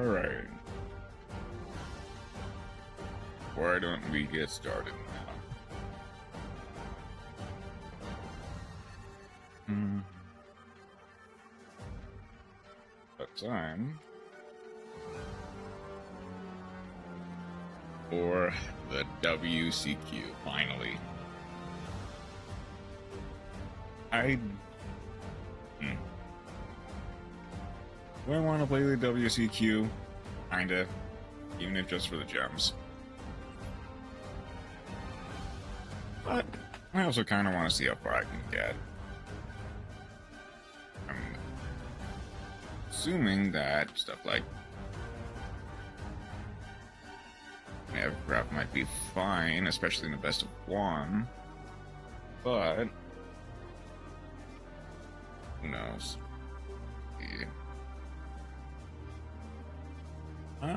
Alright. Why don't we get started now? But time for the WCQ, finally. Do I want to play the WCQ? Kinda. Even if just for the gems. But I also kind of want to see how far I can get. I'm assuming that stuff like Aircraft might be fine, especially in the best of one. But who knows? Yeah. We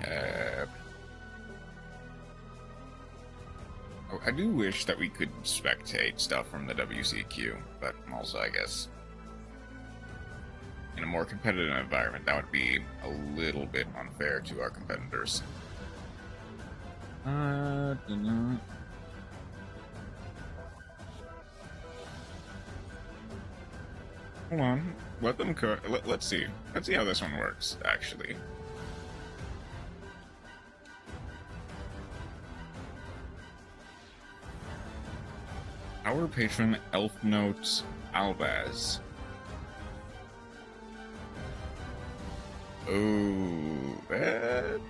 have. Oh, I do wish that we could spectate stuff from the WCQ, but also, I guess, in a more competitive environment, that would be a little bit unfair to our competitors. Hold on. Let them cook. Let's see. Let's see how this one works, actually. Our patron Elf Notes Albaz. Oh, that.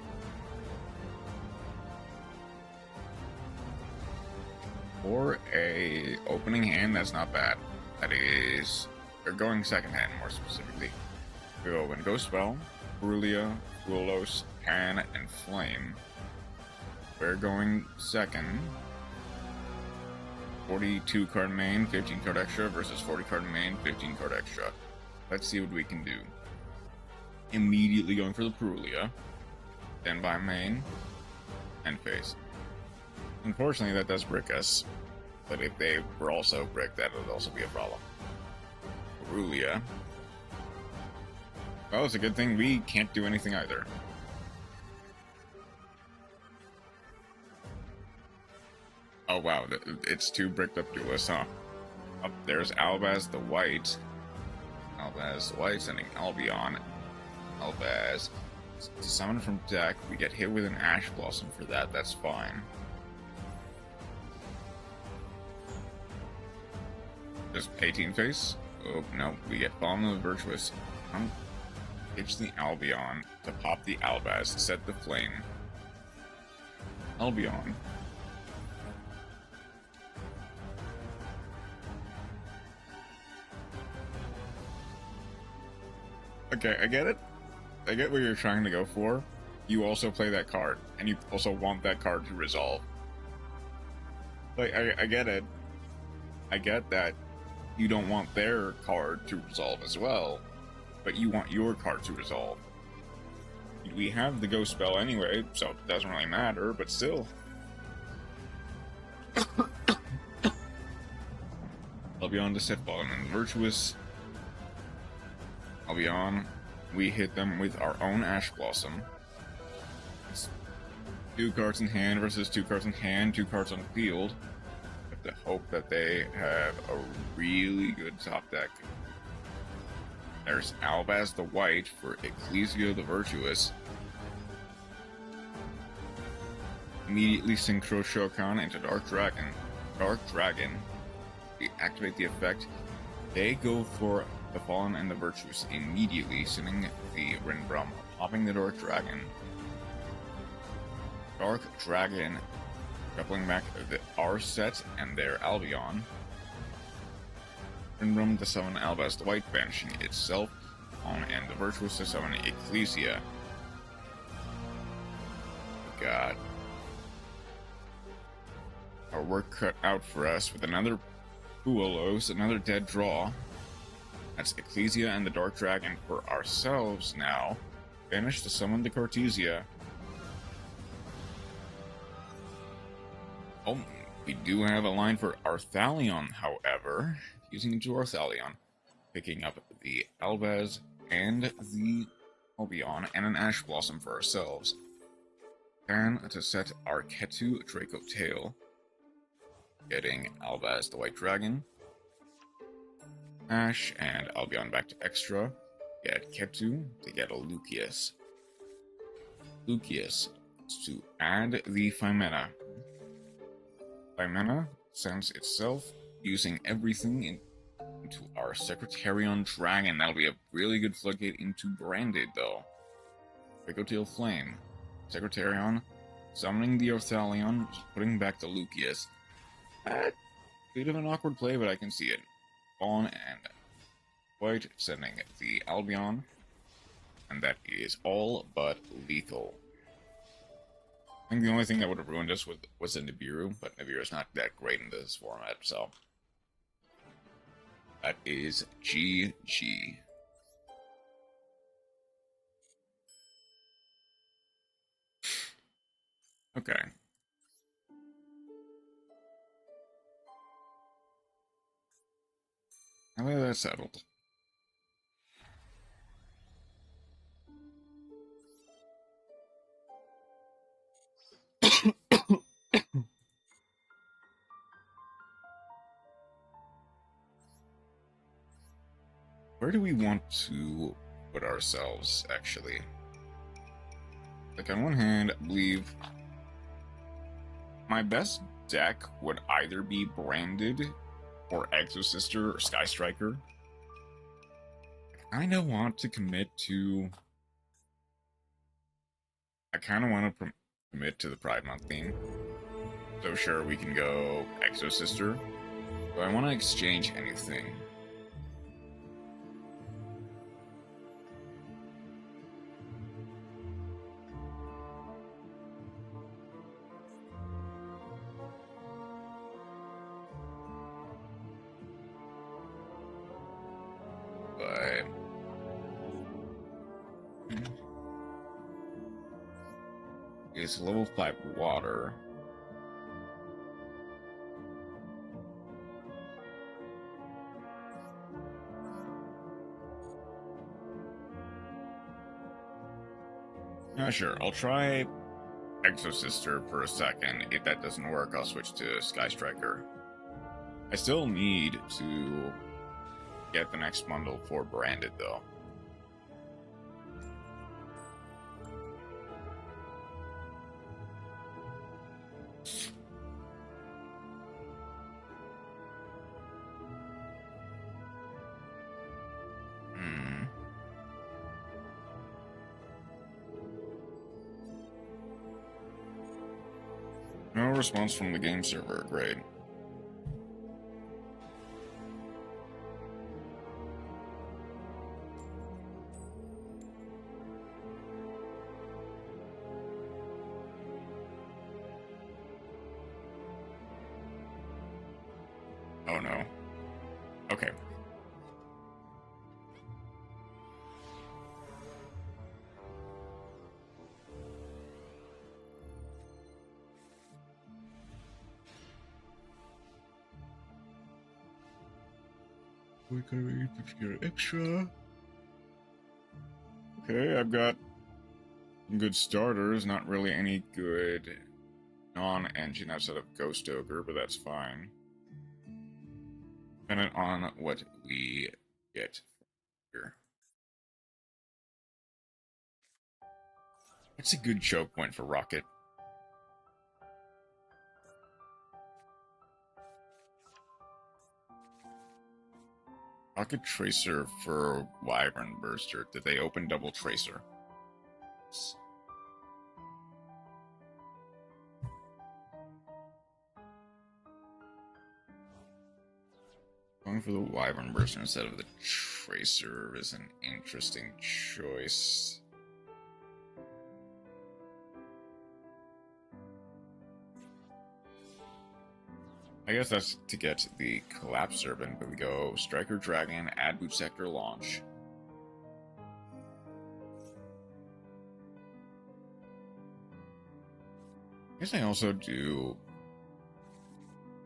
For a opening hand, that's not bad. That is, they're going second hand more specifically. We go in Ghost Spell, Brulia, Rulos, Pan, and Flame. We're going second. 42 card main, 15 card extra versus 40 card main, 15 card extra. Let's see what we can do. Immediately going for the Brulia, then by main, and face. Unfortunately, that does brick us, but if they were also bricked, that would also be a problem. Brulia. Well, it's a good thing we can't do anything either. Oh wow, it's two bricked up duelists, huh? Up there's Albaz the White. Albaz the White sending Albion. Albaz to summon from deck. We get hit with an Ash Blossom for that, that's fine. Just 18 face? Oh no, we get Fallen of the Virtuous. Pitch the Albion to pop the Albaz, set the Flame. Albion. Okay, I get it. I get what you're trying to go for. You also play that card, and you also want that card to resolve. Like, I get it. I get that you don't want their card to resolve as well, but you want your card to resolve. We have the Ghost Spell anyway, so it doesn't really matter, but still. Albion to set Fallen and Virtuous. Albion, we hit them with our own Ash Blossom. It's 2 cards in hand versus 2 cards in hand, 2 cards on field. Have to hope that they have a really good top deck. There's Albaz the White for Yugioh the Virtuous. Immediately Synchro Shokan into Dark Dragon. Dark Dragon. We activate the effect. They go for the Fallen and the Virtuous immediately, sending the Rinbrum, popping the Dark Dragon. Dark Dragon, doubling back our set and their Albion. Rinbrum to summon Albaz the White, banishing itself, and the Virtuous to summon Ecclesia. God. Our work cut out for us with another Puolos, another dead draw. That's Ecclesia and the Dark Dragon for ourselves now. Banish to summon the Cartesia. Oh, we do have a line for Arthalion, however. Using it to Arthalion. Picking up the Albaz and the Albion, and an Ash Blossom for ourselves. Then, to set our Ketu Draco Tail, getting Alba as the White Dragon, Ash and Albion back to extra, get Ketu to get a Lucius. Lucius to add the Phimena. Phimena sends itself using everything into our Secretarion Dragon. That'll be a really good floodgate into Branded, though. Dracotail Flame. Secretarion summoning the Orthalion, putting back the Lucius. Bit of an awkward play, but I can see it. On and White sending the Albion, and that is all but lethal. I think the only thing that would have ruined us was a Nibiru, but Nibiru's not that great in this format, so that is GG. Okay. Now that that's settled. Where do we want to put ourselves, actually? Like, on one hand, I believe my best deck would either be Branded or Exosister or Sky Striker. I kind of want to commit to... I kind of want to commit to the Pride Month theme. So sure, we can go Exosister. Do I want to exchange anything? But... it's level 5 water. Sure, I'll try Exosister for a second. If that doesn't work, I'll switch to Sky Striker. I still need to get the next bundle for Branded, though. No response from the game server, great. Oh no. Okay. We're gonna get extra. Okay, I've got some good starters, not really any good non-engine outside of Ghost Ogre, but that's fine. Depending on what we get here. What's a good choke point for Rocket? Rocket Tracer for Wyvern Burster. Did they open double Tracer? Going for the Wyvern Burster instead of the Tracer is an interesting choice. I guess that's to get the Collapse Serpent, but we go Striker Dragon, add Boot Sector, launch. I guess I also do...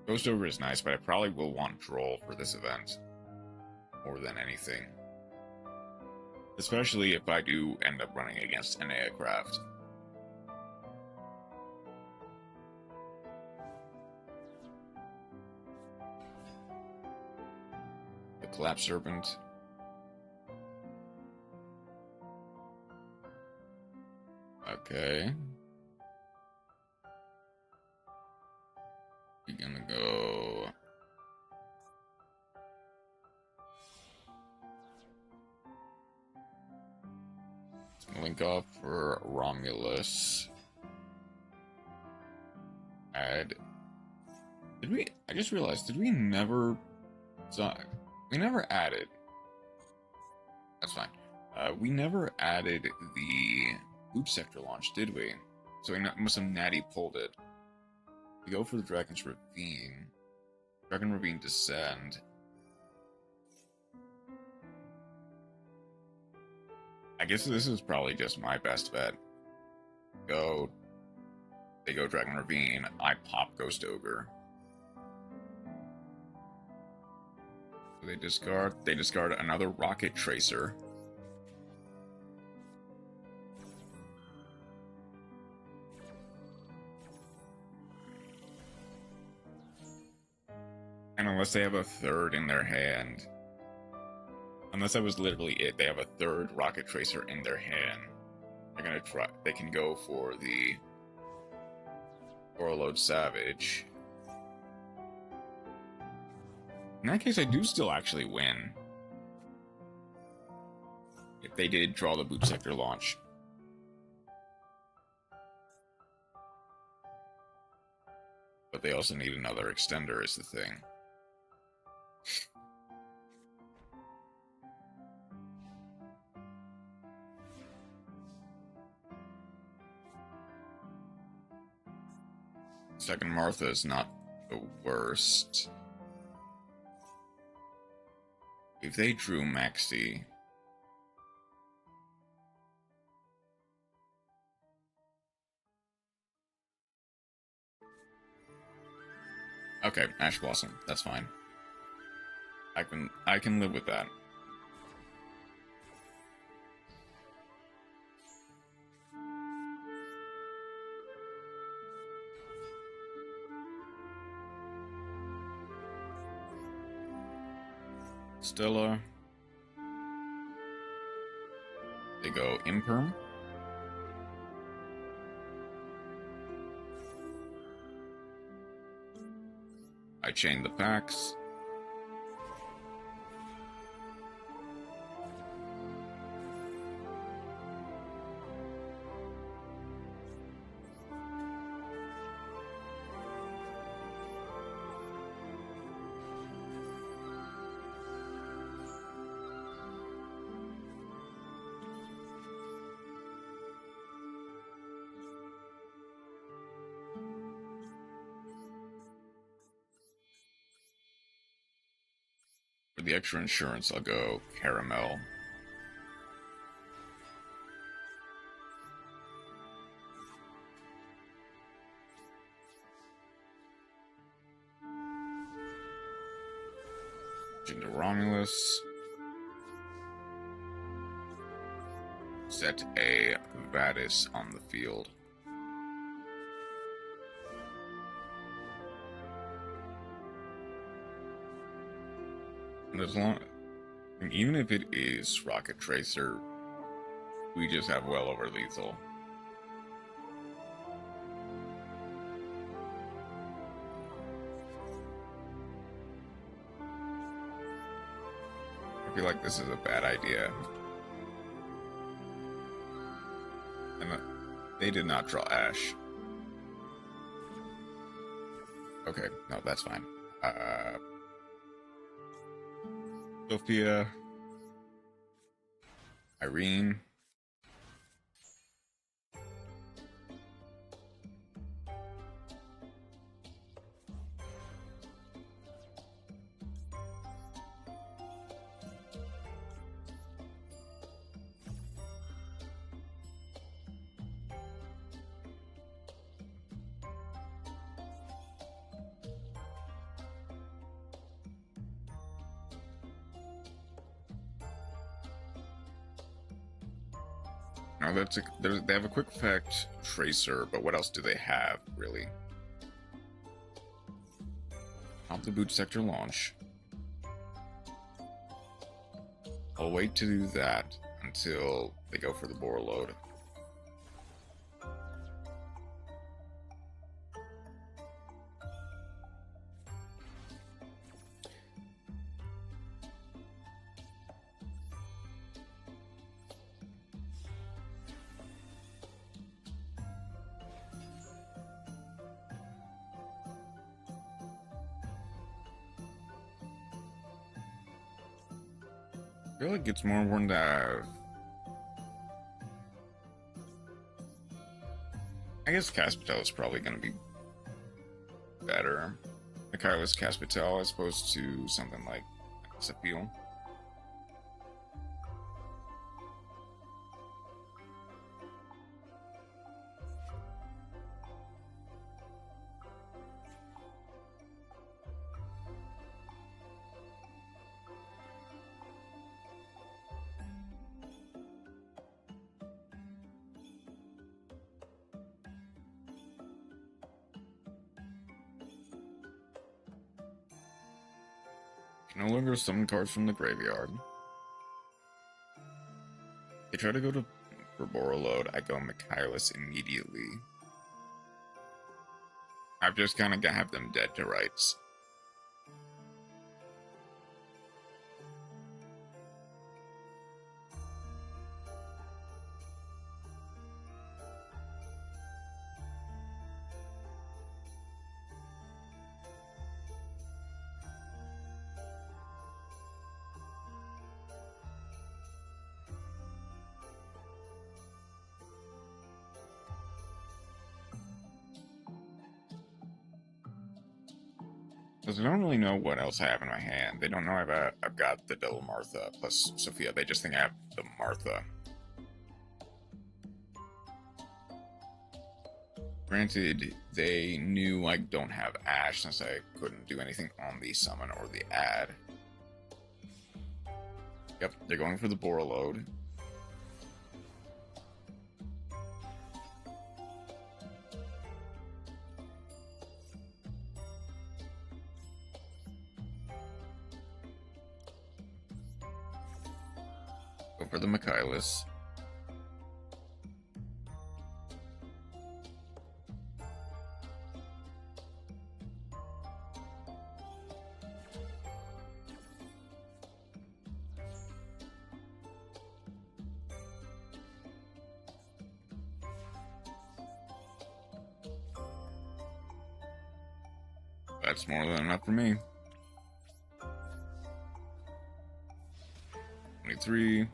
Ghost Ogre is nice, but I probably will want Droll for this event. More than anything. Especially if I do end up running against an aircraft. The Collapse Serpent. Okay. We're gonna go... Link up for Romulus. Add. Did we? I just realized. Did we never? We never added. That's fine. We never added the Boot Sector launch, did we? So we must have natty pulled it. We go for the Dragon's Ravine. Dragon Ravine Descend. I guess this is probably just my best bet. They go Dragon Ravine, I pop Ghost Ogre. So they discard another Rocket Tracer. And unless they have a third in their hand, unless that was literally it, they have a third Rocket Tracer in their hand. They're gonna try. They can go for the Overload Savage. In that case, I do still actually win. If they did draw the Boot Sector launch. But they also need another extender, is the thing. Second Martha is not the worst. If they drew Maxi... Okay, Ash Blossom, that's fine. I can live with that. Stella. They go Imperm. I chain the packs. For the extra insurance, I'll go Caramel. Into Romulus. Set a Vadis on the field. And as long, and even if it is Rocket Tracer, we just have well over lethal. I feel like this is a bad idea. And they did not draw Ash. Okay, no, that's fine. Sophia. Irene. Oh, they have a quick effect tracer, but what else do they have, really? Off the boot sector launch. I'll wait to do that until they go for the bore load. I feel like it's more important to have. I guess Caspitel is probably going to be better. Michaelis Caspitel as opposed to something like Sapil. No longer summon cards from the graveyard. They try to go for Borreload. I go Michaelis immediately. I've just kind of got to have them dead to rights. Because I don't really know what else I have in my hand. They don't know I've got the Double Martha plus Sophia. They just think I have the Martha. Granted, they knew I don't have Ash since I couldn't do anything on the summon or the add. Yep, they're going for the Borreload. Go for the Michaelis. That's more than enough for me. 23,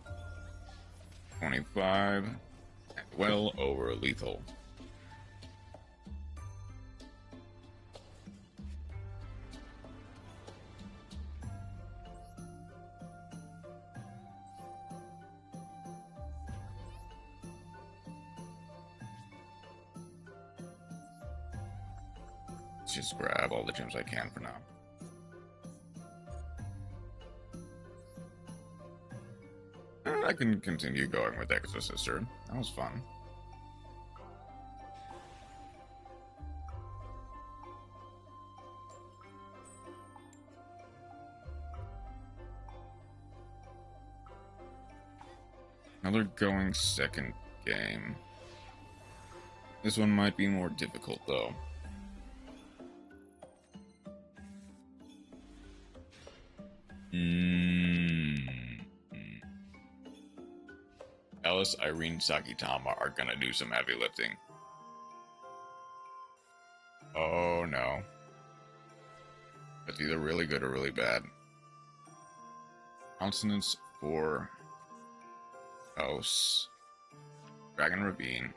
25, and well over lethal. Let's just grab all the gems I can for now. I can continue going with Exosister. That was fun. Now they're going second game. This one might be more difficult though. Alice, Irene, Sakitama are gonna do some heavy lifting. Oh no. That's either really good or really bad. Constance for House. Dragon Ravine.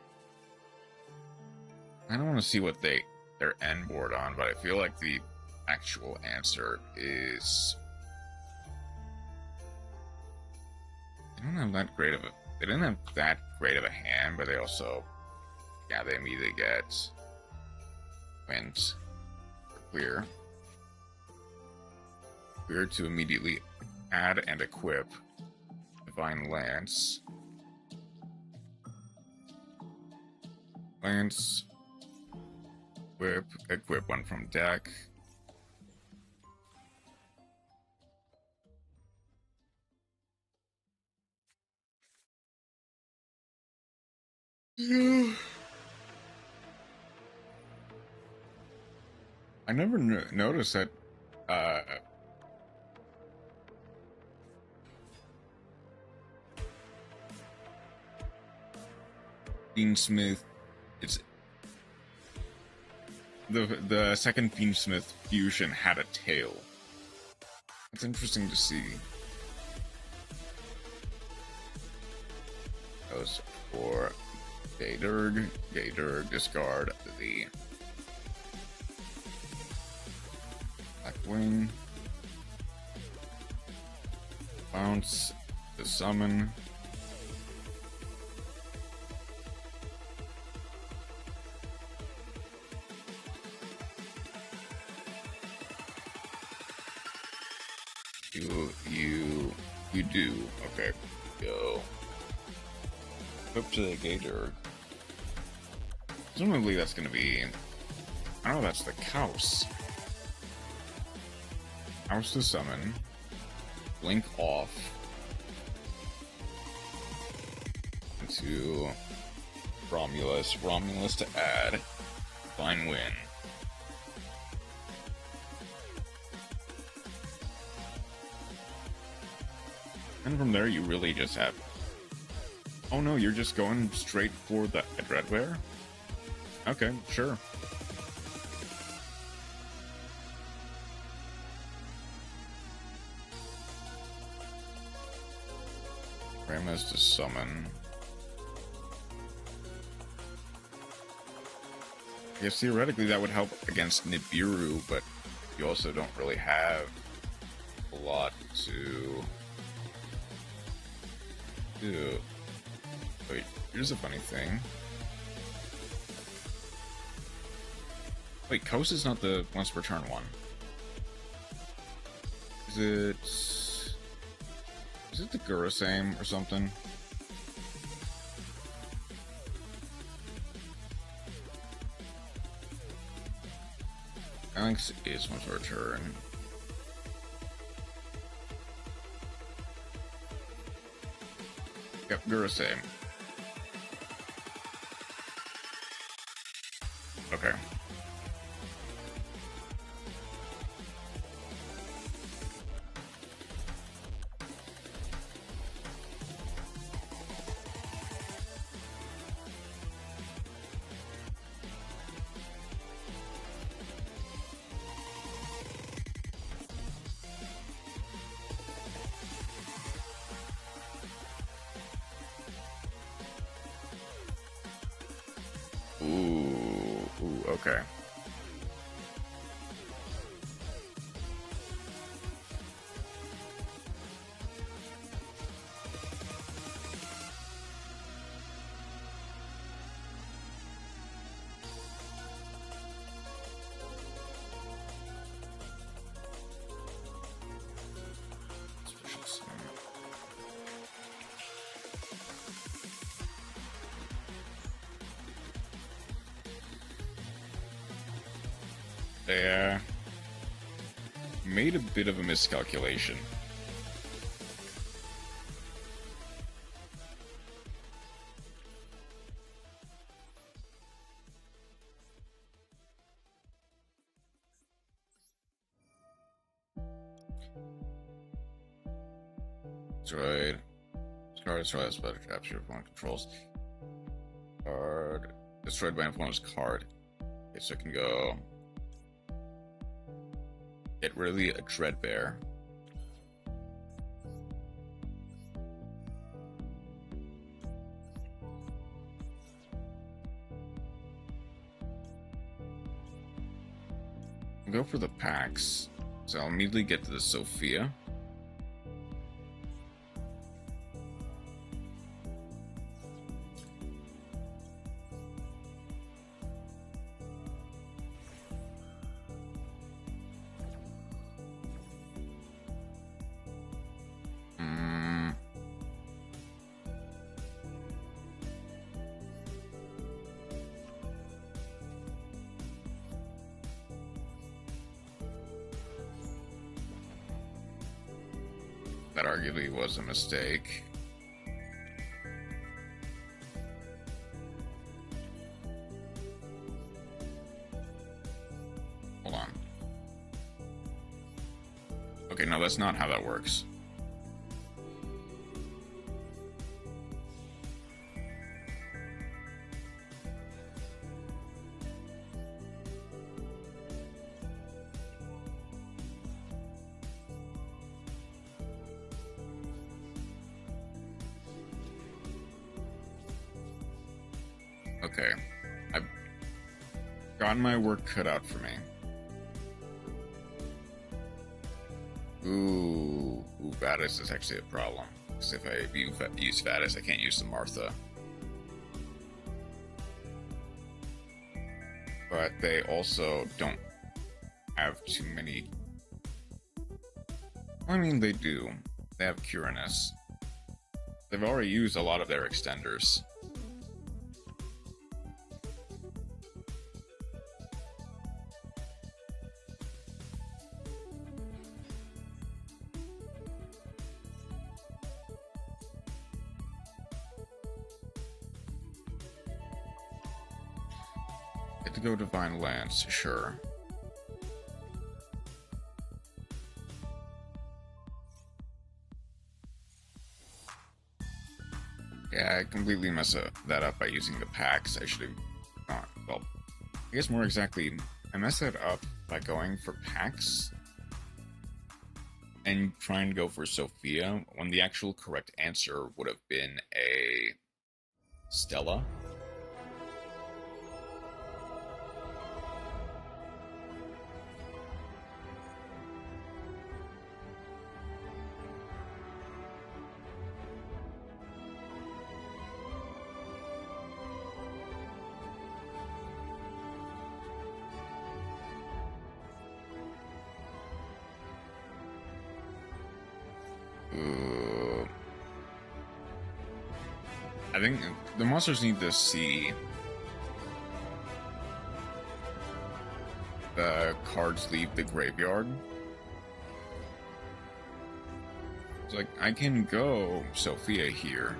I don't want to see what their end board on, but I feel like the actual answer is they didn't have that great of a hand, but they also, yeah, they immediately get Quint for clear. Clear to immediately add and equip Divine Lance. Lance. Equip one from deck. I never noticed that Fiendsmith, it's the second Fiendsmith fusion had a tail. It's interesting to see. That was for Gaydurg. Gaydurg, discard the Blackwing. Bounce the summon. You do. Okay. Go. Up to the Gaydurg. Presumably that's gonna be... Oh, that's the Kaus. Kaus to summon. Blink off. Into Romulus. Romulus to add. Fine win. And from there, you really just have... Oh no, you're just going straight for the Dreadwear? Okay, sure. Ramus to summon. I guess theoretically that would help against Nibiru, but you also don't really have a lot to... Ew. Wait, here's a funny thing. Wait, Kaus is not the once per turn one. Is it the Gurasame or something? Alex is once per turn. Yep, Gurasame. Okay. Ooh, okay. They made a bit of a miscalculation. Destroyed. Scarlet destroys better capture opponent controls. Card destroyed by an opponent's card. Okay, so it can go. Get really a Dreadbear. I'll go for the packs. So I'll immediately get to the Sophia. That arguably was a mistake. Hold on. Okay, no, that's not how that works. Okay, I've gotten my work cut out for me. Ooh, Vadis is actually a problem. Because if I use Vadis, I can't use the Martha. But they also don't have too many... I mean, they do. They have Curanus. They've already used a lot of their extenders. To go Divine Lance, sure. Yeah, I completely messed that up by using the packs. I should have not. Well, I guess more exactly, I messed that up by going for packs and trying to go for Sophia when the actual correct answer would have been a Stella. I think the monsters need to see the cards leave the graveyard. It's like, I can go Sophia here.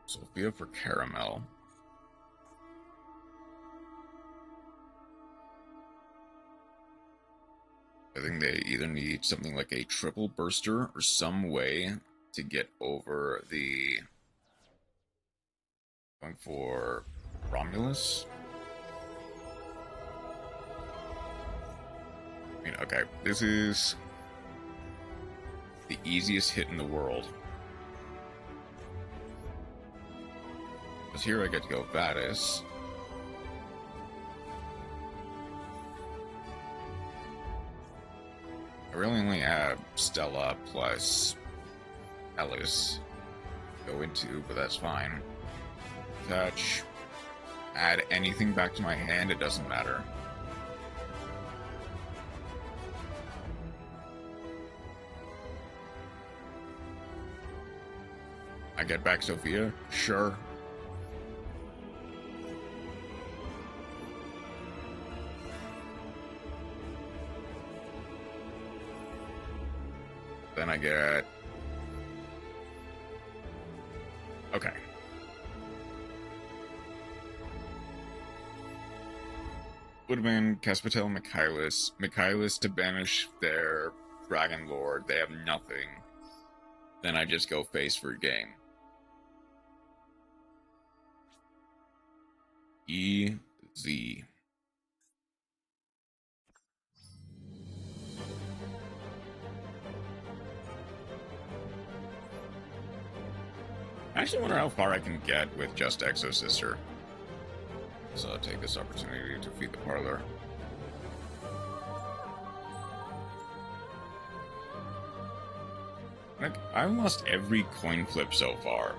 Sophia for Caramel. I think they either need something like a triple burster or some way to get over the... Going for Romulus? I mean, okay, this is the easiest hit in the world. Because here I get to go Vadis. I really only have Stella plus Ellis to go into, but that's fine. Touch. Add anything back to my hand, it doesn't matter. I get back Sophia? Sure. Then I get... Okay. Would have been Caspatel and Michaelis. Michaelis to banish their Dragon Lord. They have nothing. Then I just go face for game. Easy. I actually wonder how far I can get with just Exo Sister. So I'll take this opportunity to feed the parlor. Like, I've lost every coin flip so far.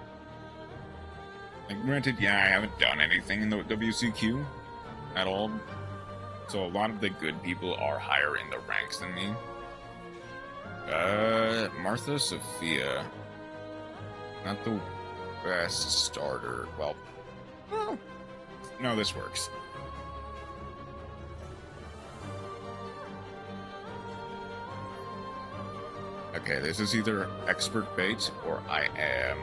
Like, granted, yeah, I haven't done anything in the WCQ at all. So a lot of the good people are higher in the ranks than me. Martha Sophia. Not the best starter. Well, no, this works. Okay, this is either expert bait or I am.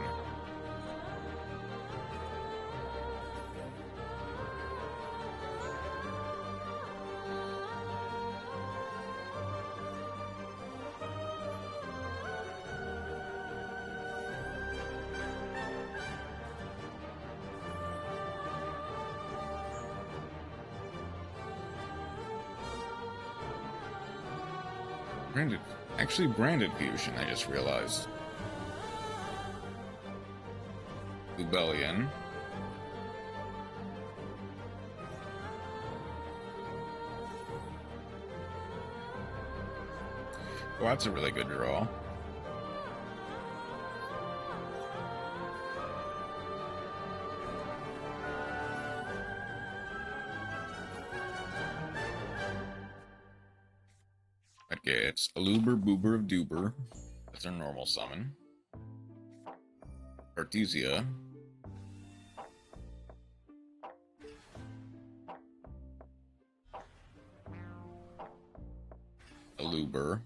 Branded. Actually, branded fusion, I just realized. Rebellion. Well, that's a really good draw. Okay, it's Aluber Boober of Duber. That's our normal summon. Artesia. Aluber.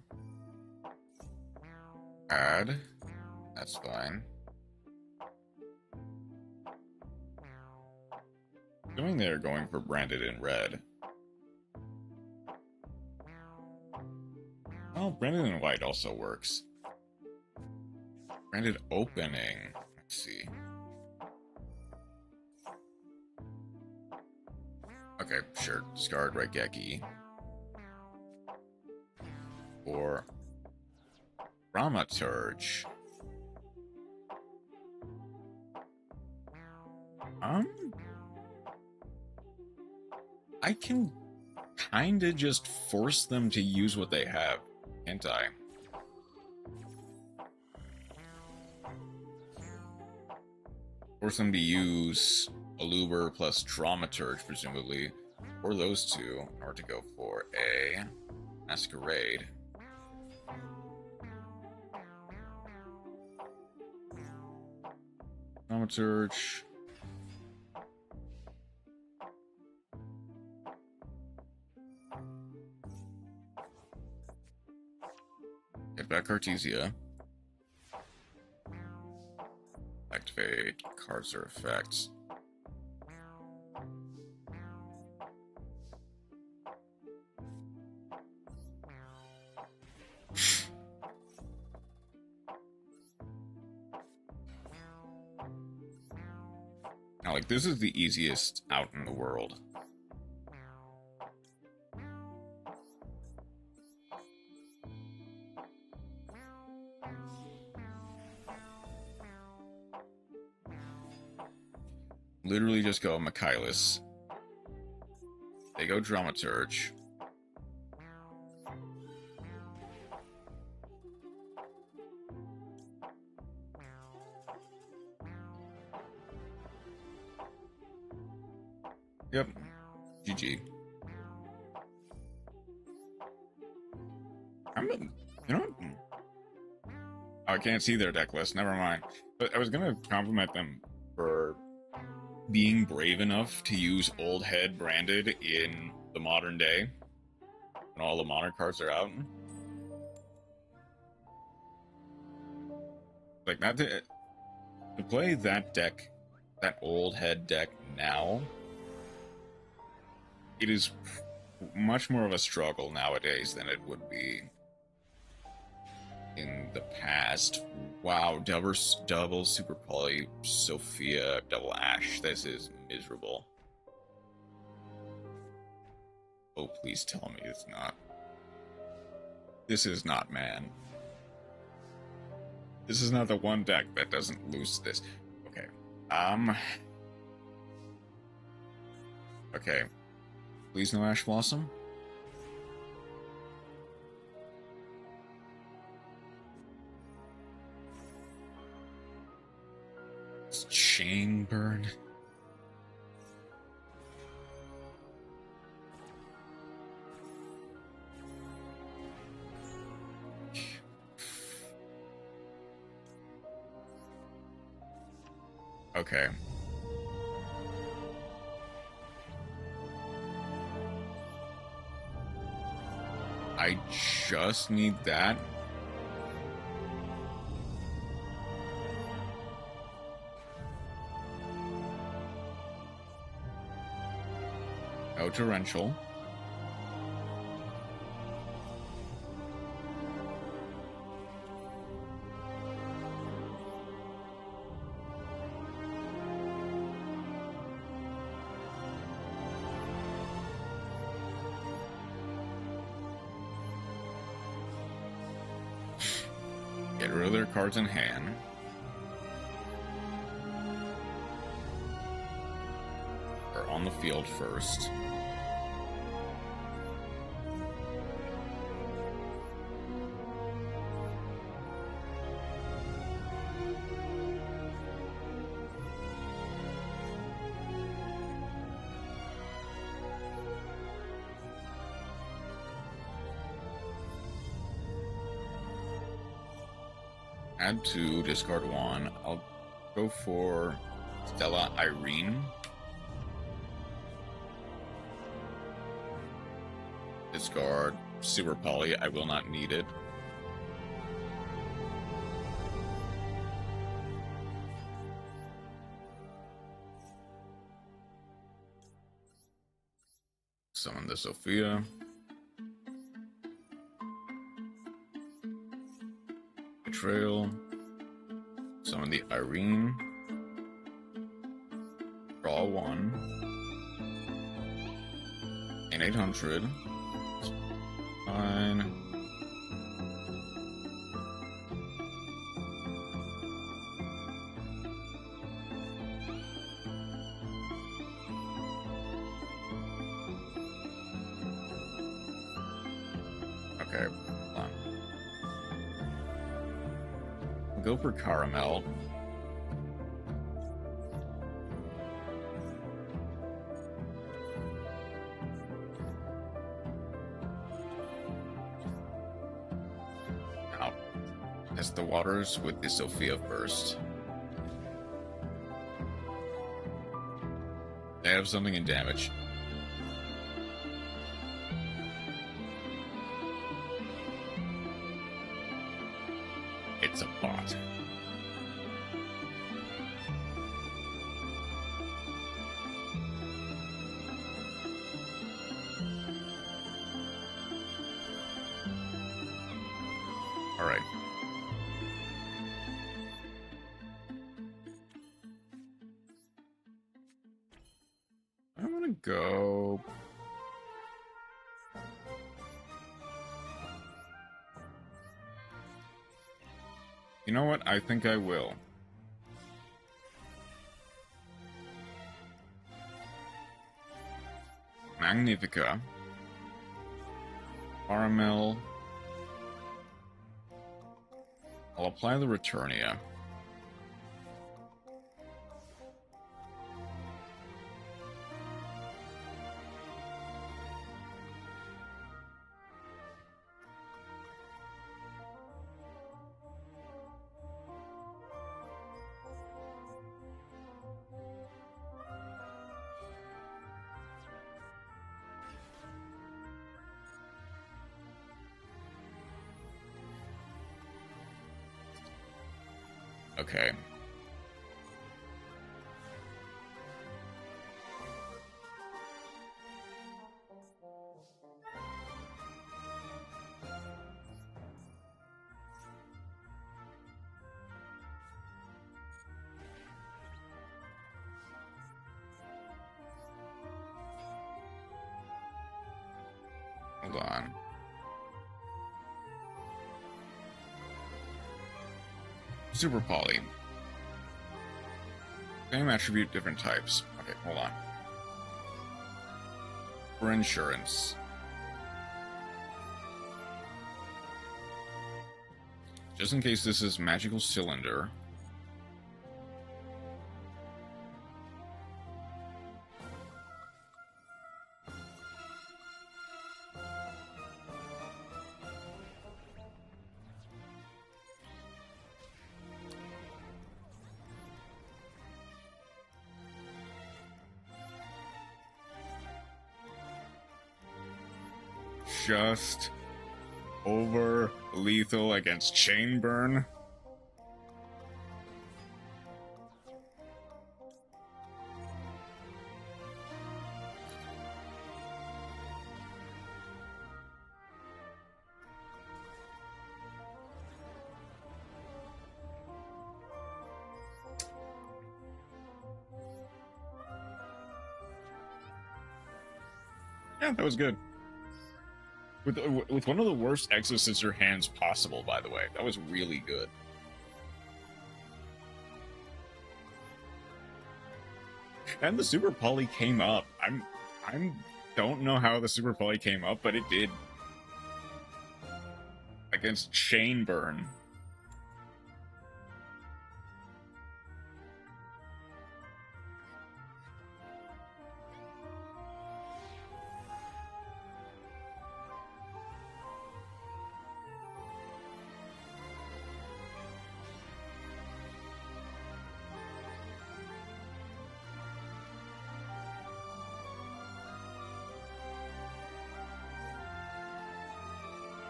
Add. That's fine. Assuming they're going for branded in red. Oh, branded in white also works. Branded opening. Let's see. Okay, sure. Discard Raigeki. Or Dramaturge. I can kinda just force them to use what they have, can't I? Force them to use Aluber plus Dramaturge, presumably, or those two, in order to go for a Masquerade. Dramaturge. Get back Artesia. Activate cards or effects. Now, like, this is the easiest out in the world. Literally just go Michaelis. They go Dramaturge. Yep. GG. You know what? Oh, I can't see their deck list. Never mind. But I was gonna compliment them for being brave enough to use Old Head branded in the modern day when all the modern cards are out. Like, that to play that deck, that Old Head deck now, it is much more of a struggle nowadays than it would be in the past. Wow, double Super Poly, Sophia, double Ash. This is miserable. Oh, please tell me it's not. This is not, man. This is not the one deck that doesn't lose this. Okay. Okay. Please no Ash Blossom. It's Chain Burn. Okay. I just need that. No torrential. Get rid of their cards in hand. Or on the field first. Add 2, discard 1. I'll go for Stella Irene. Discard Super Poly. I will not need it. Summon the Sophia. Betrayal. Summon the Irene. Draw 1. And 800. Fine. Okay, hold on. Go for Caramel. Now, test the waters with the Sophia first. They have something in damage. It's a bot. All right. I want to go. You know what? I think I will. Magnifica. Caramel. I'll apply the Returnia. Okay. Hold on. Super Poly. Same attribute, different types. Okay, hold on. For insurance. Just in case this is Magical Cylinder. just over lethal against chain burn. Yeah, that was good. With one of the worst Exo-Scissor hands possible, by the way. That was really good. And the Super Poly came up. I don't know how the Super Poly came up, but it did. Against Chain Burn.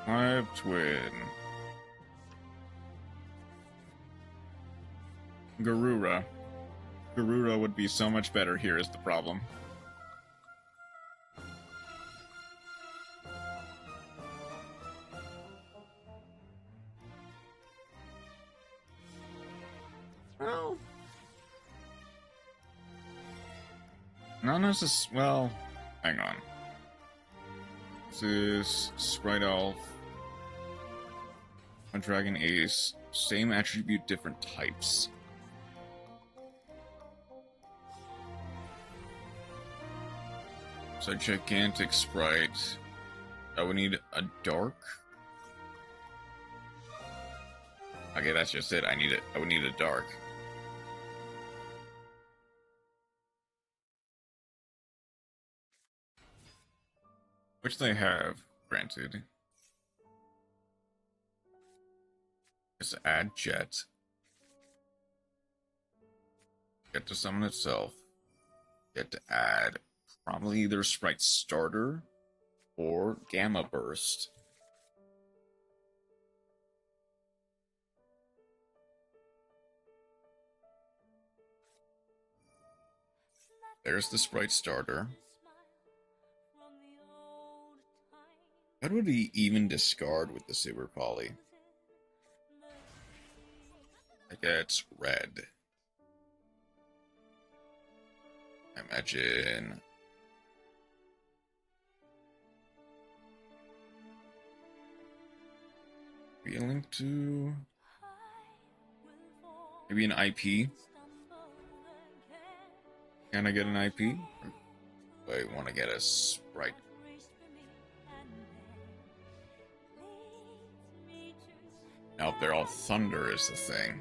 Hive Twin. Garura. Garura would be so much better here is the problem. Well, not necessarily. Well, hang on. This is Sprite Elf. A Dragon Ace. Same attribute, different types. So Gigantic Sprite. I would need a Dark. Okay, that's just it. I would need a Dark. Which they have, granted. Just add Jet. Get to summon itself. Get to add probably either Sprite Starter or Gamma Burst. There's the Sprite Starter. What would he even discard with the Super Poly? I guess red. Imagine. Be a link to. Maybe an IP? Can I get an IP? Or do I want to get a Sprite? Nope, they're all Thunder is the thing.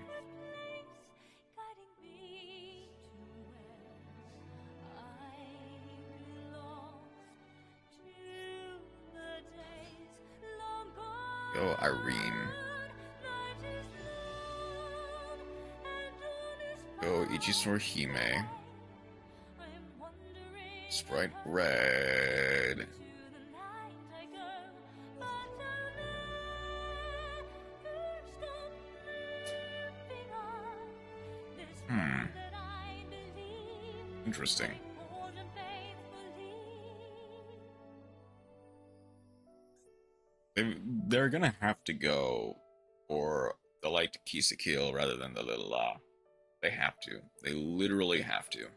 Go Irene. Go Ichisaur Hime. Sprite Red. Interesting. They're gonna have to go for the light Kisakil rather than the little La. They have to. They literally have to.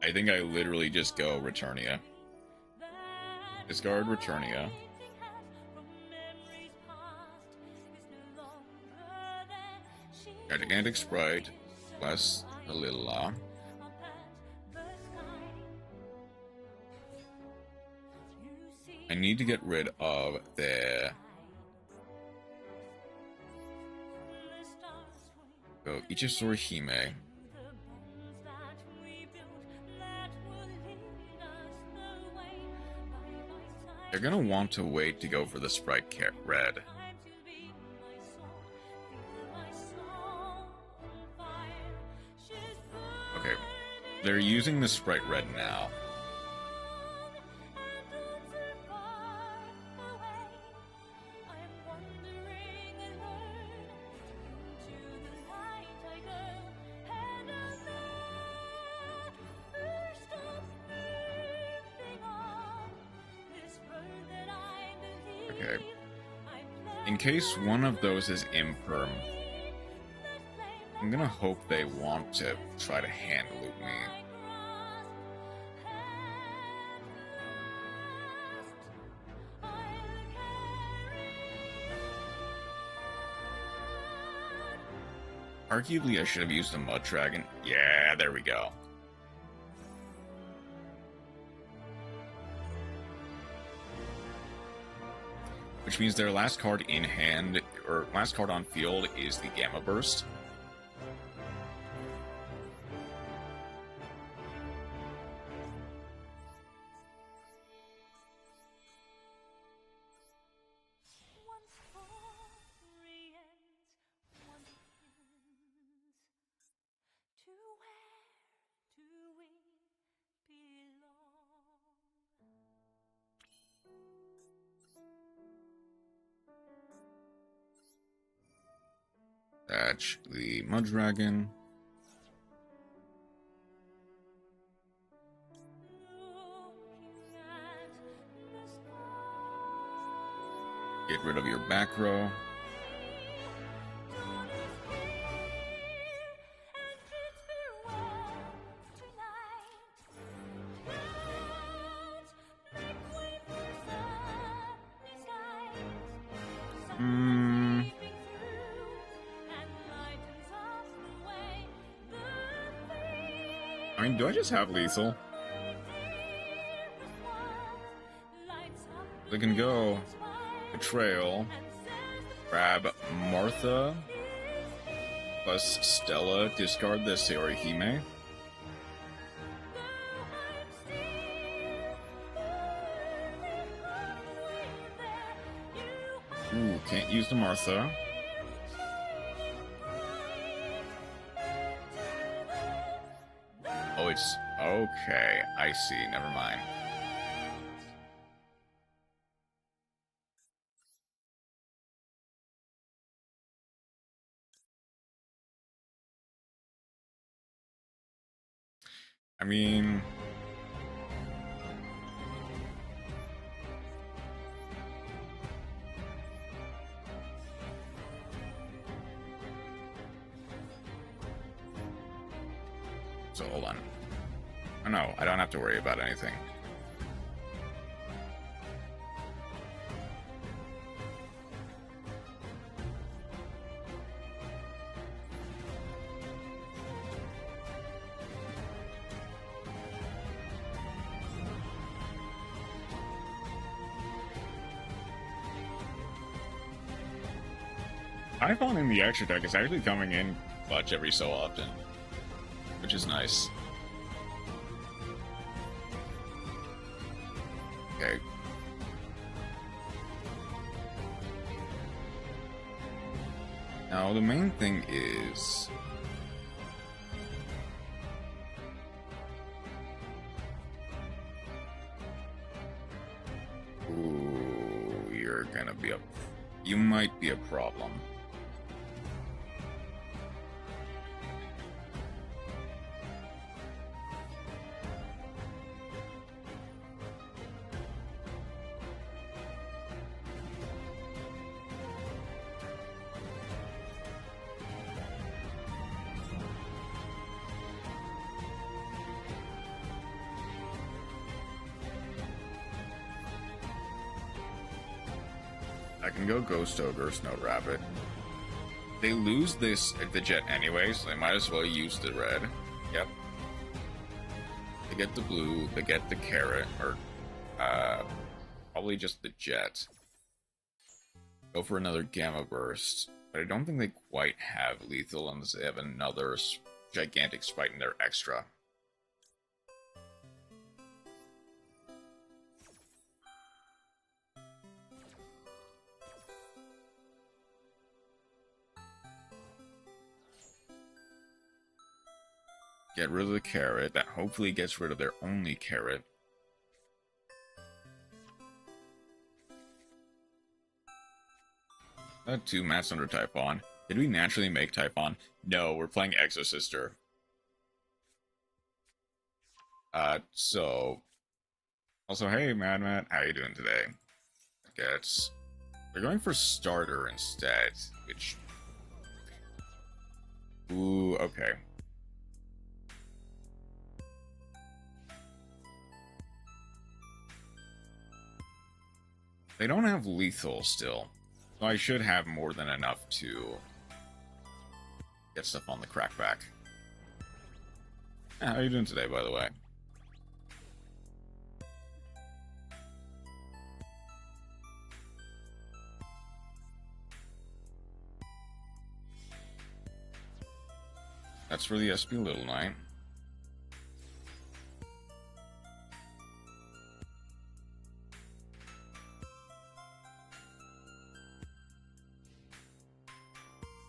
I think I literally just go Returnia. Discard Returnia. Gigantic Sprite, plus a little La. I need to get rid of the... Go Ichisaur Hime. They're gonna want to wait to go for the Sprite Red. They're using the sprite red now. Okay. In case one of those is imperm, I'm gonna hope they want to try to hand loop me. Arguably, I should have used a Mud Dragon. Yeah, there we go. Which means their last card in hand, or last card on field, is the Gamma Burst. That's the Mud Dragon. Get rid of your back row. I mean, do I just have lethal? They can go Betrayal, grab Martha, plus Stella, discard the Seorihime. Ooh, can't use the Martha. Oh, it's... okay, I see, never mind. I mean... so, hold on. Oh no, I don't have to worry about anything. Typhon in the extra deck is actually coming in clutch every so often, which is nice. Okay. Now, the main thing is... ooh, you're gonna be a... you might be a problem. I can go Ghost Ogre, Snow Rabbit. They lose this at the jet anyway, so they might as well use the red. Yep. They get the blue, they get the carrot, or probably just the jet. Go for another Gamma Burst, but I don't think they quite have lethal unless they have another gigantic spite in their extra. Get rid of the carrot. That hopefully gets rid of their only carrot. Two mats under Typhon. Did we naturally make Typhon? No, we're playing Exosister. Also, hey, Mad Matt, how you doing today? We're going for starter instead, which... Ooh, okay. They don't have lethal still, so I should have more than enough to get stuff on the crackback. How are you doing today, by the way? That's for the SP Little Knight.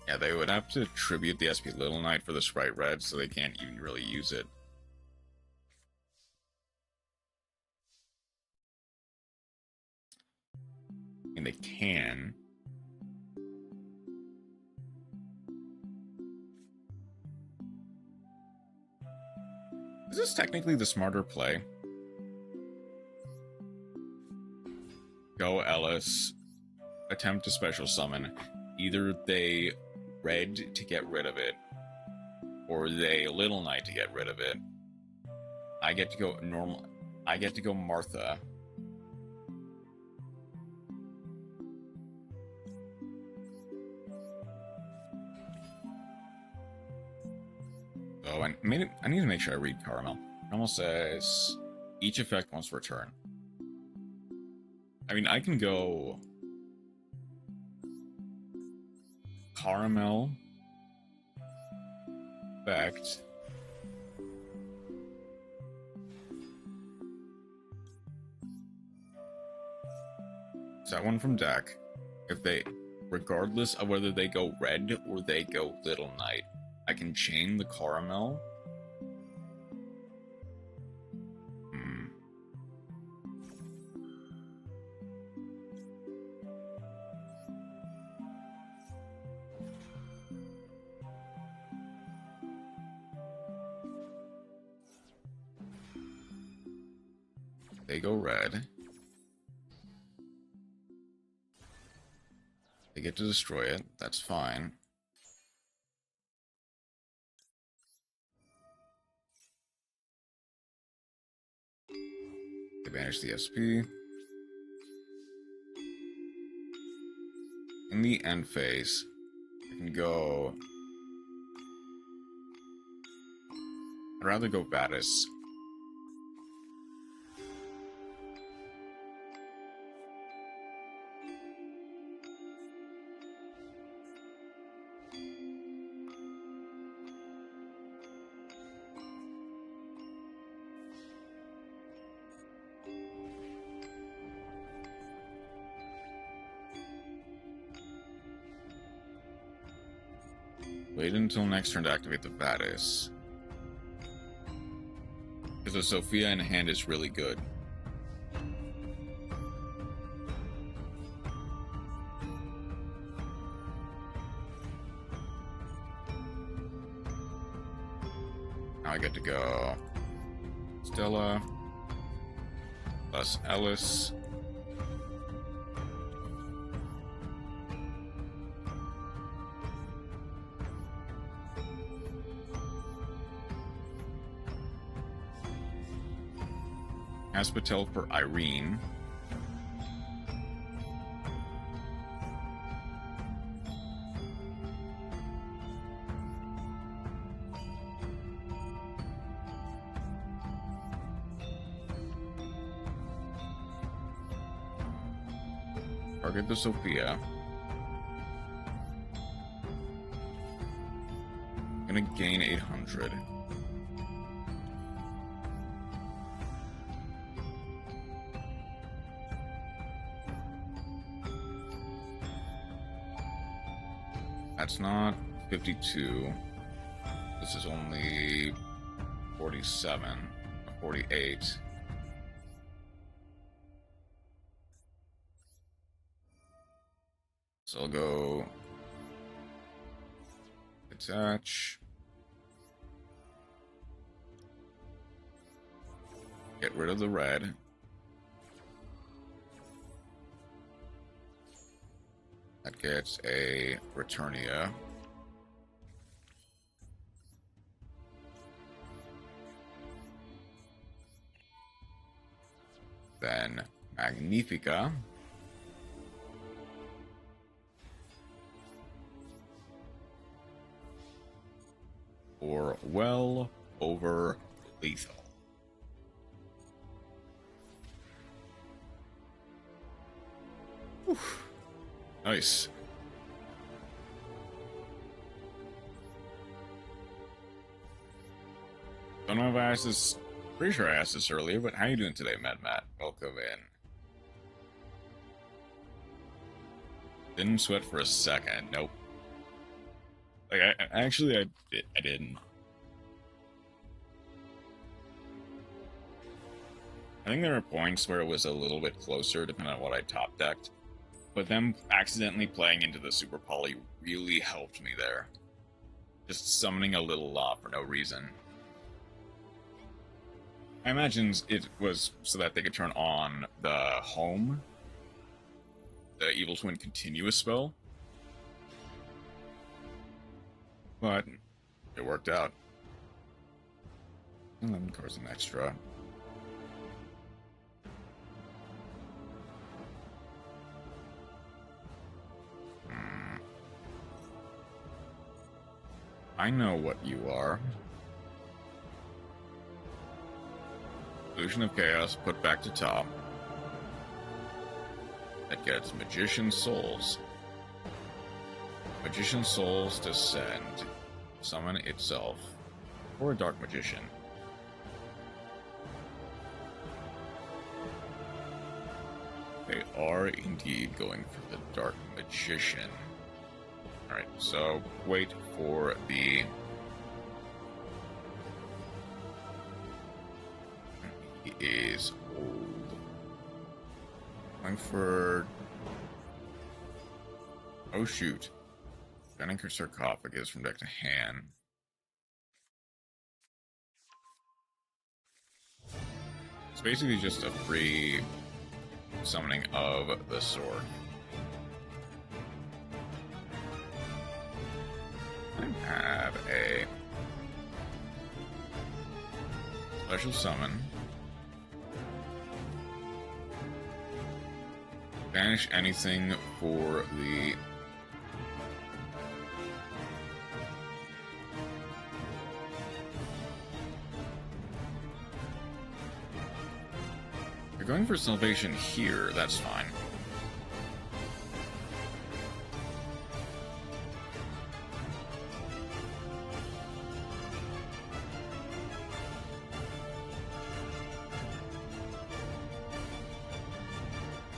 Yeah, they would have to tribute the SP Little Knight for the Sprite Red, so they can't even really use it. I mean, they can. Is this technically the smarter play? Go Ellis. Attempt to special summon. Either they red to get rid of it, or they Little Knight to get rid of it. I get to go normal. I get to go Martha. Oh, I need to make sure I read Caramel. Caramel says each effect once per turn. I mean, I can go Caramel effect. Is that one from deck? If they, regardless of whether they go red or they go Little Knight, I can chain the Caramel. They go red. They get to destroy it. That's fine. They banish the SP. In the end phase, I can go... I'd rather go Vadis. Wait until next turn to activate the Vadis. Because the Sophia in hand is really good. Now I get to go Stella plus Ellis. Aspatel for Irene. Target the Sophia. Gonna gain 800. That's not 52. This is only 47, 48. So I'll go attach. Get rid of the red. That gets a Returnia. Then Magnifica. Or well over lethal. Whew. Nice. Don't know if I asked this. Pretty sure I asked this earlier, but how you doing today, Matt? Welcome in. Didn't sweat for a second. Nope. Like, I didn't. I think there were points where it was a little bit closer, depending on what I top decked. But them accidentally playing into the Super Poly really helped me there. Just summoning a little law for no reason. I imagine it was so that they could turn on the home, the Evil Twin continuous spell. But it worked out. 11 cards an extra. I know what you are. Illusion of Chaos put back to top. That gets Magician Souls. Magician Souls descend. Summon itself. Or a Dark Magician. They are indeed going for the Dark Magician. Alright, so wait for the... He is old. Going for... Oh shoot. Gunning Sarcophagus from deck to hand. It's basically just a free summoning of the sword. I have a special summon. Banish anything for the You're going for Salvation here, that's fine.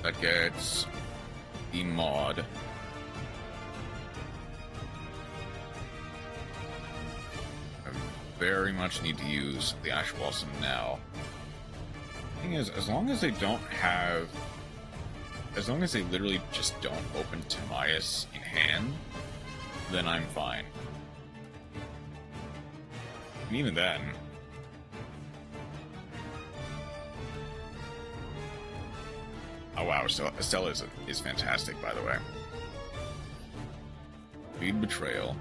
That gets the mod. I very much need to use the Ash Blossom now. Thing is, as long as they don't have... As long as they literally just don't open Timaeus in hand, then I'm fine. And even then... Oh wow, Estella is fantastic, by the way. Feed Betrayal.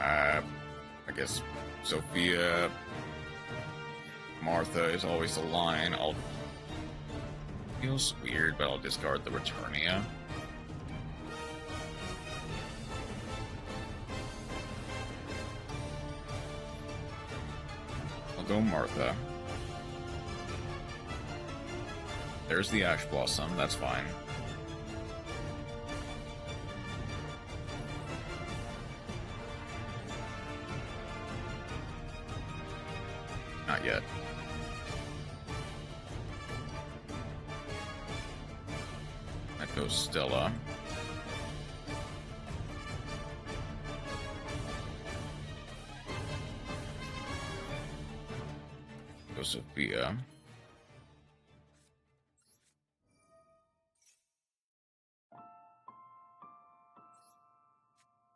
I guess Sophia, Martha is always the line. Feels weird, but I'll discard the Returnia. I'll go Martha. There's the Ash Blossom, that's fine. Not yet. That goes Stella. Sophia.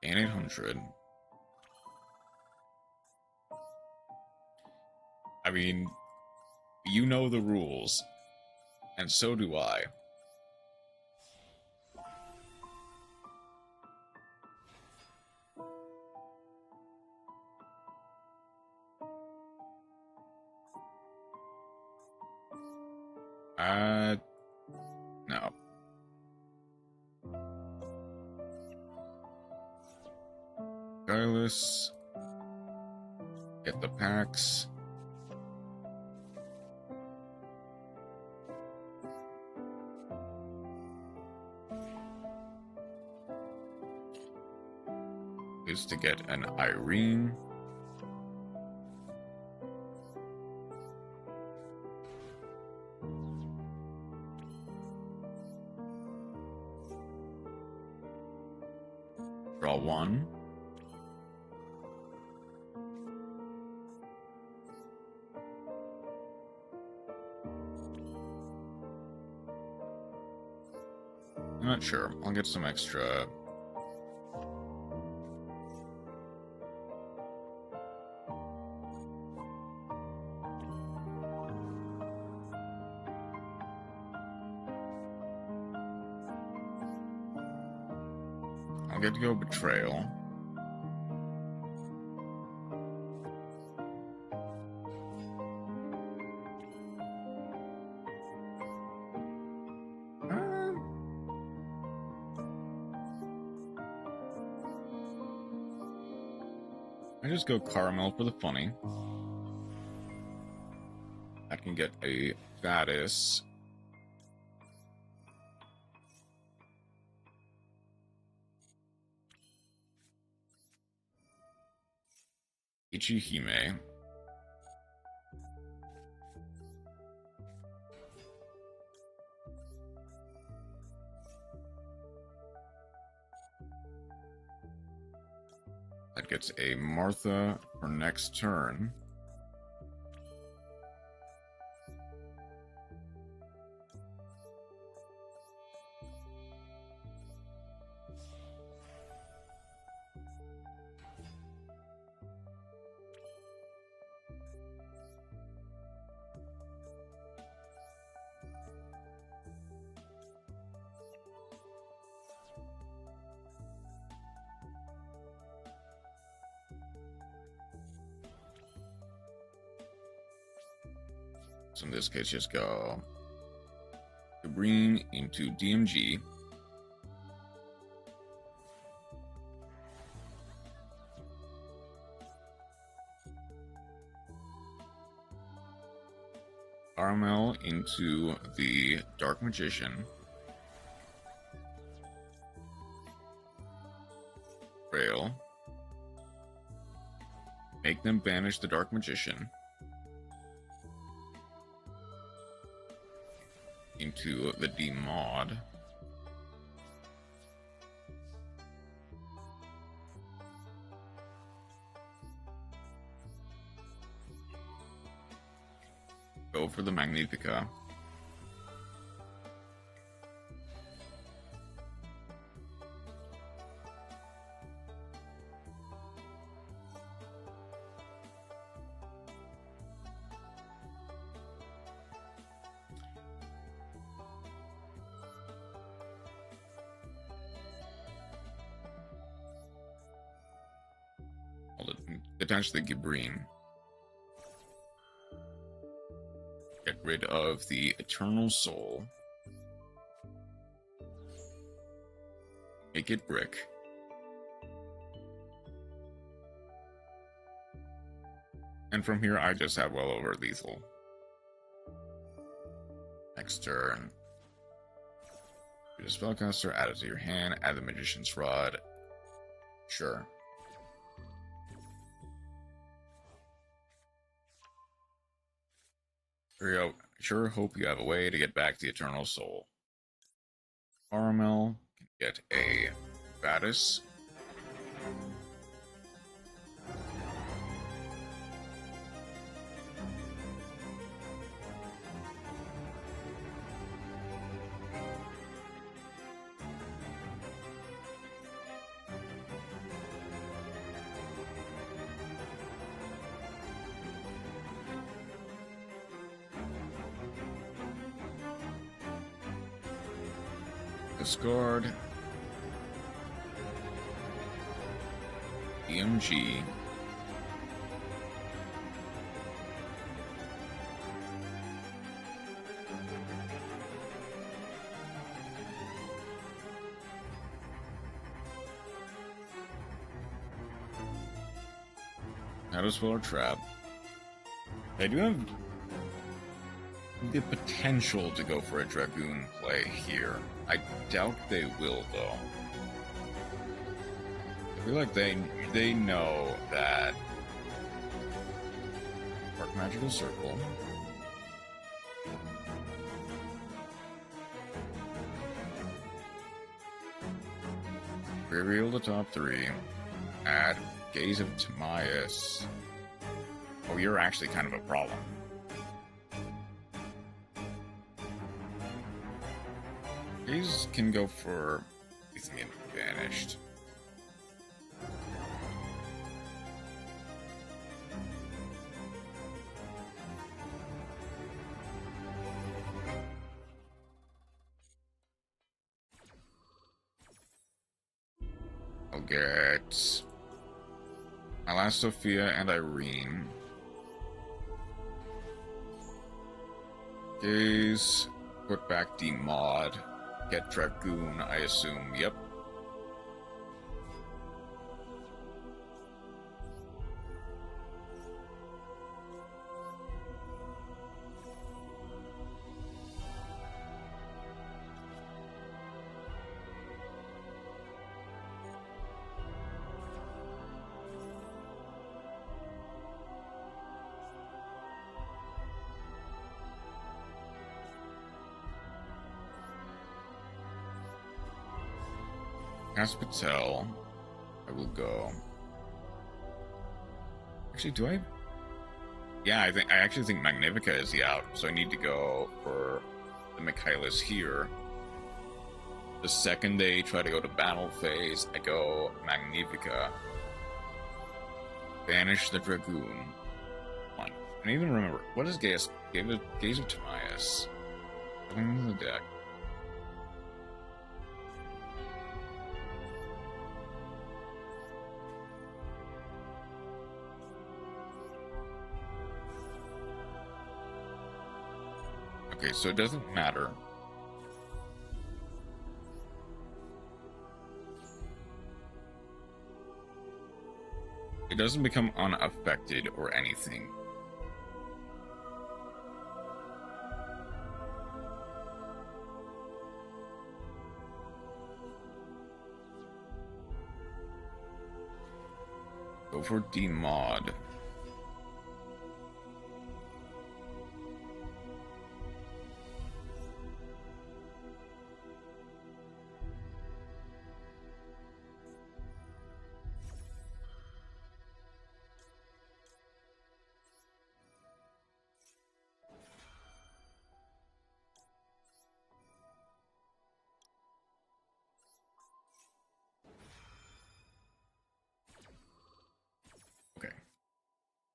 And 800. I mean, you know the rules, and so do I. No. Regardless, get the packs. Is to get an Irene. Draw one. I'm not sure. I'll get some extra. I'll get to go Betrayal. I just go Caramel for the funny. I can get a Vadis. Ichihime. That gets a Martha for next turn. So in this case, just go Green into DMG. Caramel into the Dark Magician. Rail. Make them banish the Dark Magician. Into the D-Mod. Go for the Magnifica. Potentially Gibrine. Get rid of the Eternal Soul. Make it Brick. And from here, I just have well over lethal. Next turn. Do the Spellcaster, add it to your hand, add the Magician's Rod. Sure. Sure hope you have a way to get back the Eternal Soul. Caramel can get a Vadis. Discard. EMG. How to spell a trap. They do have the potential to go for a Dragoon play here. I doubt they will, though. I feel like they know that Dark Magical Circle. Reveal the top three. Add Gaze of Timaeus. Oh, you're actually kind of a problem. Gaze can go for anything vanished. I'll get my last Sophia and Irene. Gaze, put back D-Mod, get Dragoon, I assume, yep. Patel, I will go. Actually, do I? Yeah, I actually think Magnifica is the out, so I need to go for the Michaelis here. The second they try to go to battle phase, I go Magnifica. Banish the Dragoon. One. I don't even remember. What is Gaze of Timaeus? In the deck. Okay, so it doesn't matter. It doesn't become unaffected or anything. Go for D-Mod.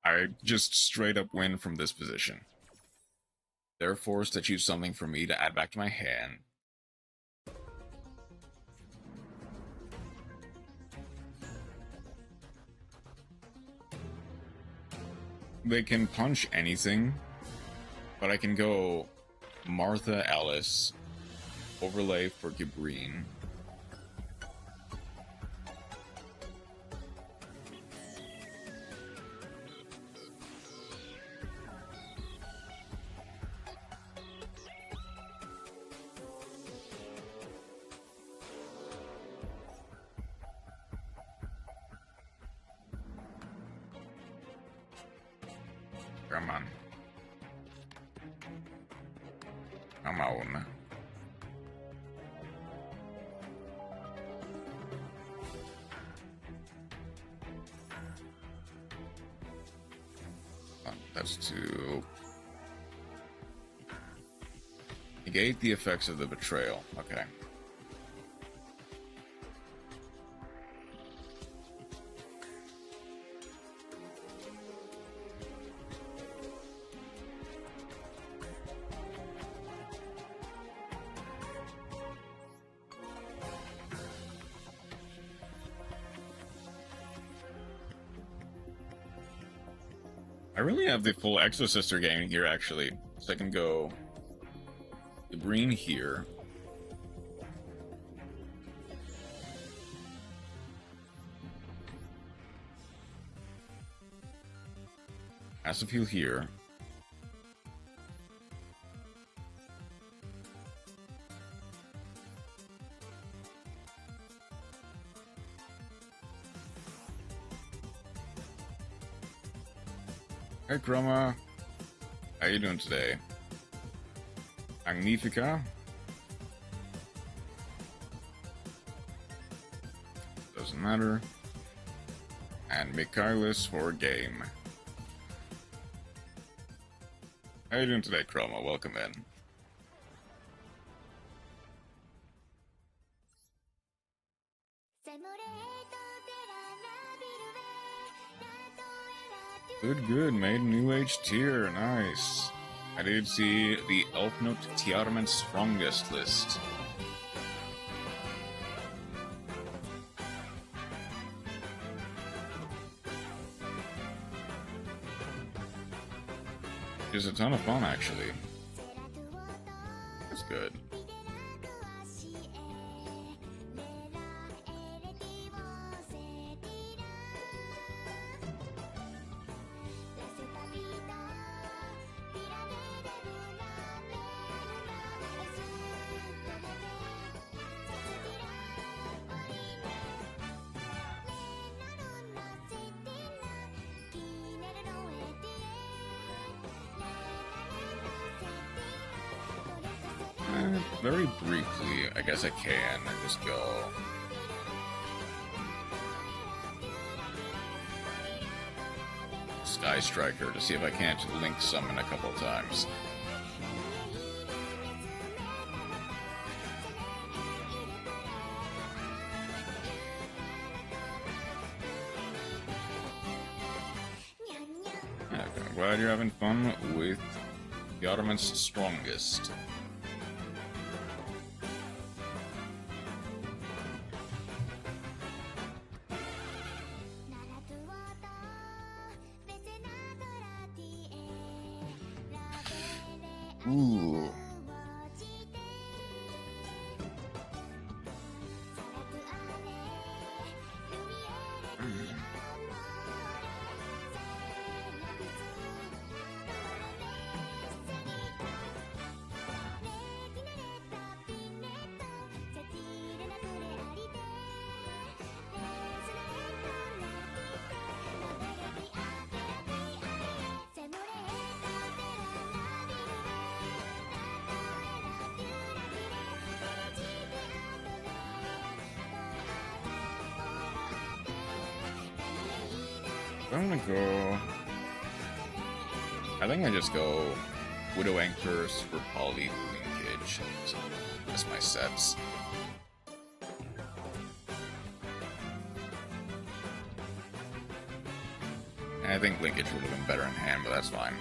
I just straight up win from this position. They're forced to choose something for me to add back to my hand. They can punch anything, but I can go Martha Ellis, overlay for Gibrine. Come on. Come on. Oh, that's to negate the effects of the betrayal. Okay. I really have the full Exosister game here, actually. So I can go the green here. Passive heal here. Hey Chroma, how you doing today? Magnifica? Doesn't matter. And Michaelis for game. How you doing today, Chroma? Welcome in. Good, Maiden, New Age tier, nice. I did see the Elf Note Tiarman Strongest list. It's a ton of fun, actually. That's good. Very briefly, I guess I can just go. Sky Striker to see if I can't link summon a couple times. Okay, I'm glad you're having fun with the Ottoman's Strongest. Ooh. I'm gonna go. I think I just go Widow Anchor, Super Poly, Linkage. So that's my sets. And I think Linkage would have been better in hand, but that's fine.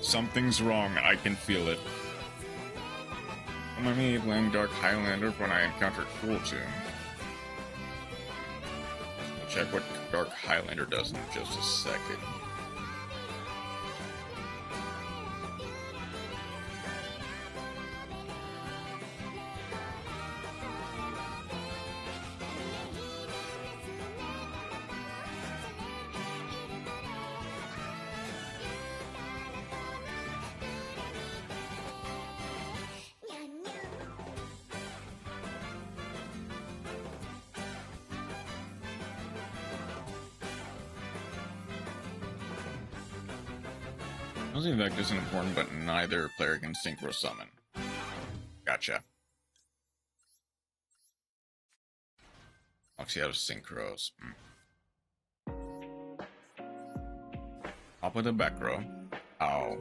Something's wrong, I can feel it. Let me playing Dark Highlander when I encountered Fortune. We'll check what Dark Highlander does in just a second. Closing effect isn't important, but neither player can synchro summon. Gotcha. Oxy out of synchros. Top of the back row. Ow.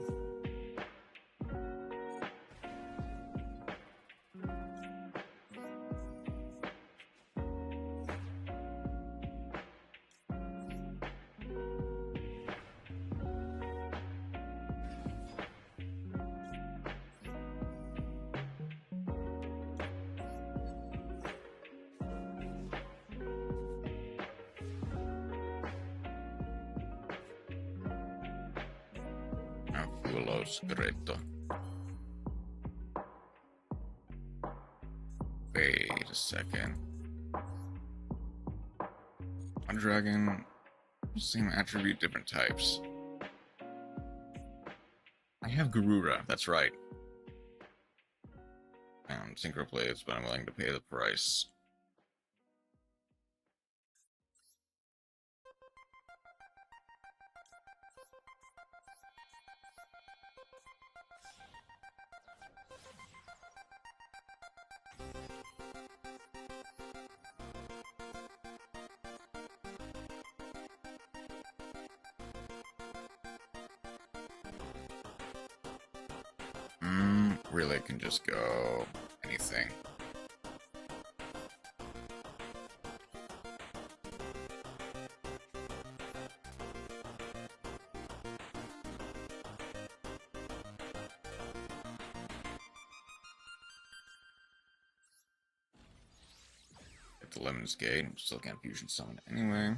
Scritto. Wait a second. A dragon, same attribute, different types. I have Garura, that's right. Synchro plays, but I'm willing to pay the price. Really can just go anything. Get the Lemon's Gate, still can't fusion summon anyway.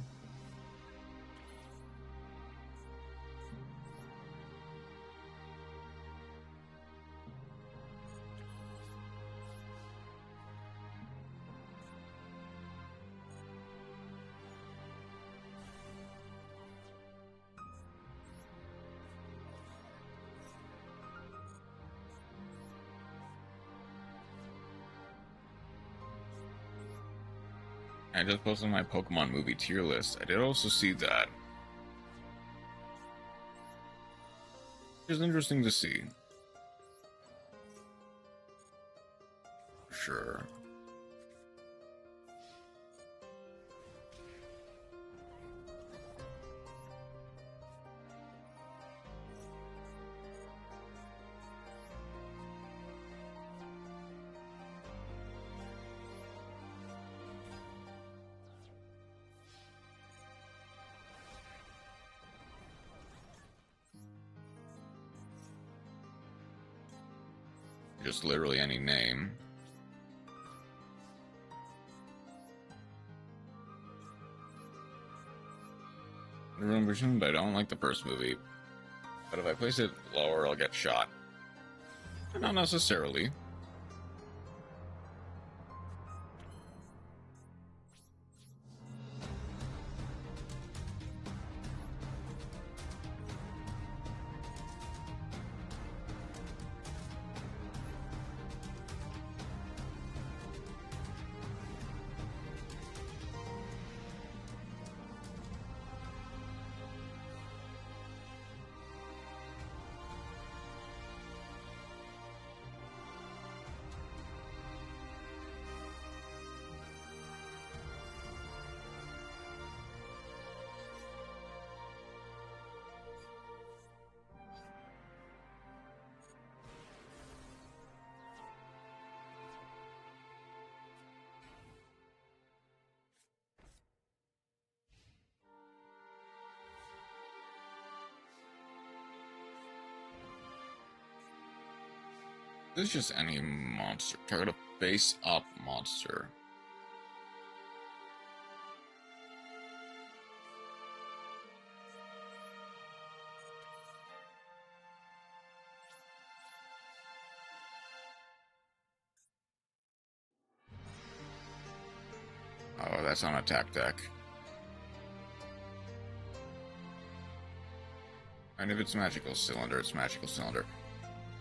I just posted my Pokemon movie tier list. I did also see that. It's interesting to see. Sure. Just literally any name. But I don't like the first movie. But if I place it lower, I'll get shot. But not necessarily. This is just any monster. Target a face-up monster. Oh, that's on attack deck. And if it's magical cylinder, it's magical cylinder.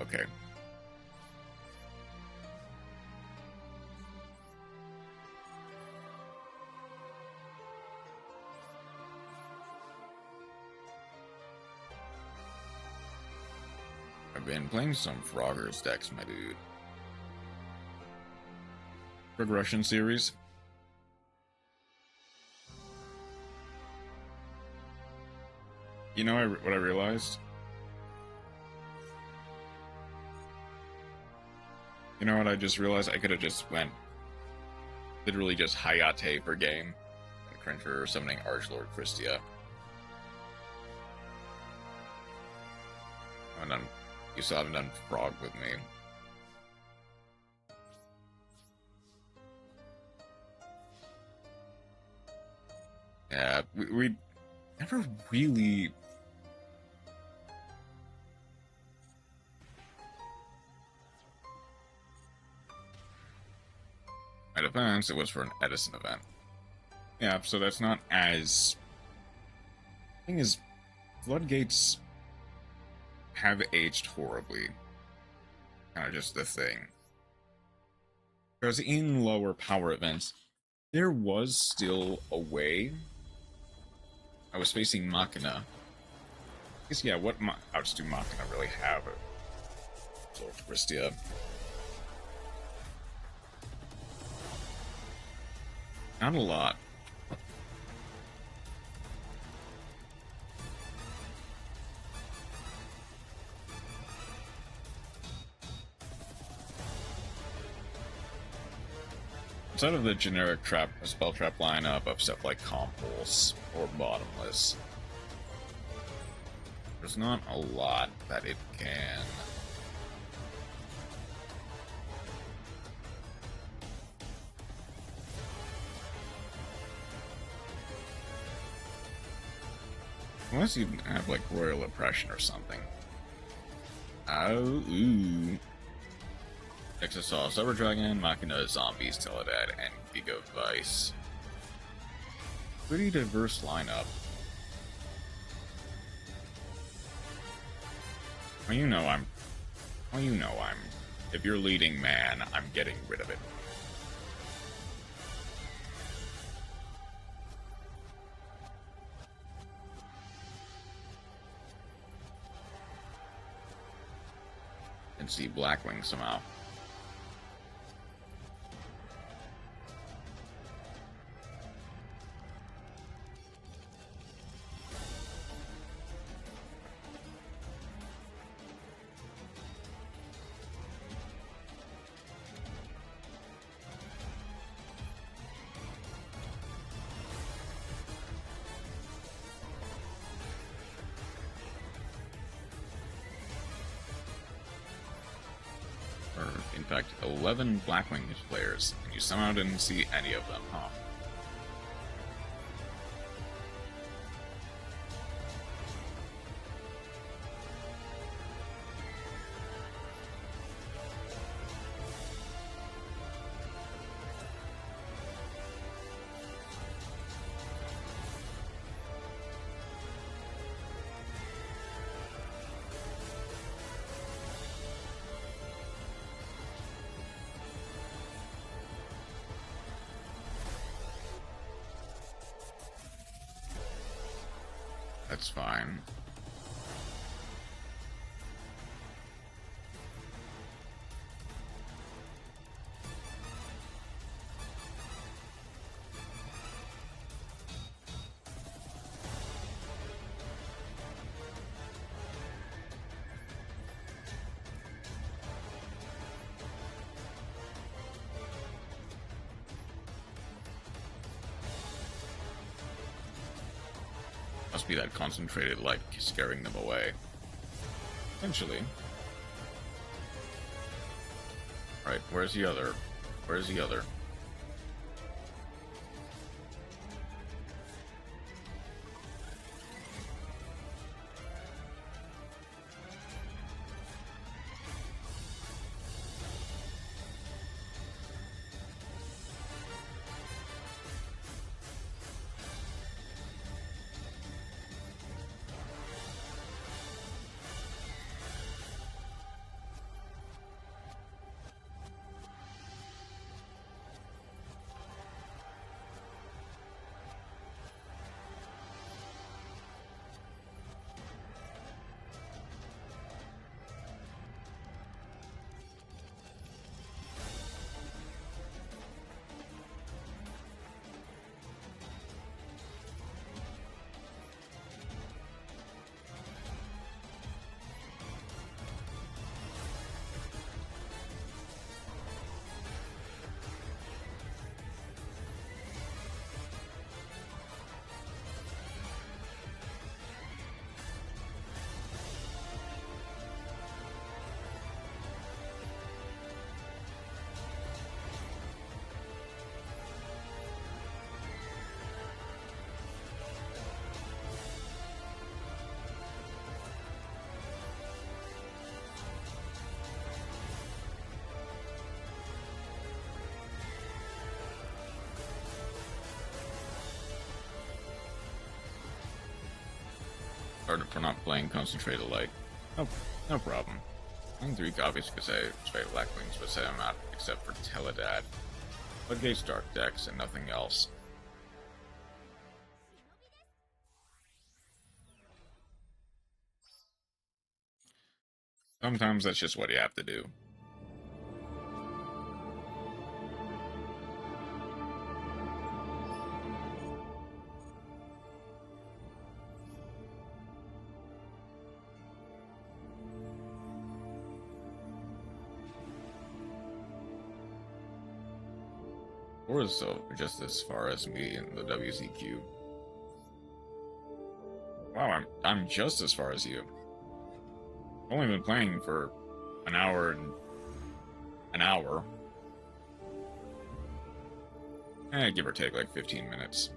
Okay. I've been playing some Froggers decks, my dude. Progression series. You know what I realized? You know what I just realized? I could have just went literally just Hayate per game and cringe for summoning Archlord Christia. You still haven't done Frog with me. Yeah, we never really... My defense, it was for an Edison event. Yeah, so that's not as... The thing is, Floodgates have aged horribly. Kind of just the thing. Because in lower power events, there was still a way. I was facing Machina. I guess, yeah, what outs do Machina really have? So, Christia. Not a lot. Outside of the generic spell trap lineup of stuff like Compulse or Bottomless, there's not a lot that it can. Unless you have like Royal Oppression or something. Oh, ooh. Exosaw, Silver Dragon, Machina, Zombies, Teledad, and Giga Vice. Pretty diverse lineup. Well, you know I'm... If you're leading man, I'm getting rid of it. And see Blackwing somehow. In fact, 11 Blackwing players, and you somehow didn't see any of them, huh? That's fine. Must be that concentrated light scaring them away. Essentially. Right, where's the other? Where's the other? Or for not playing concentrated light. No, no problem. I'm 3 copies because I straight Blackwings, but say I'm not, except for Teledad. But Gate Dark decks and nothing else. Sometimes that's just what you have to do. Or so just as far as me in the WCQ. Wow, I'm just as far as you. I've only been playing for an hour and an hour. Give or take like 15 minutes.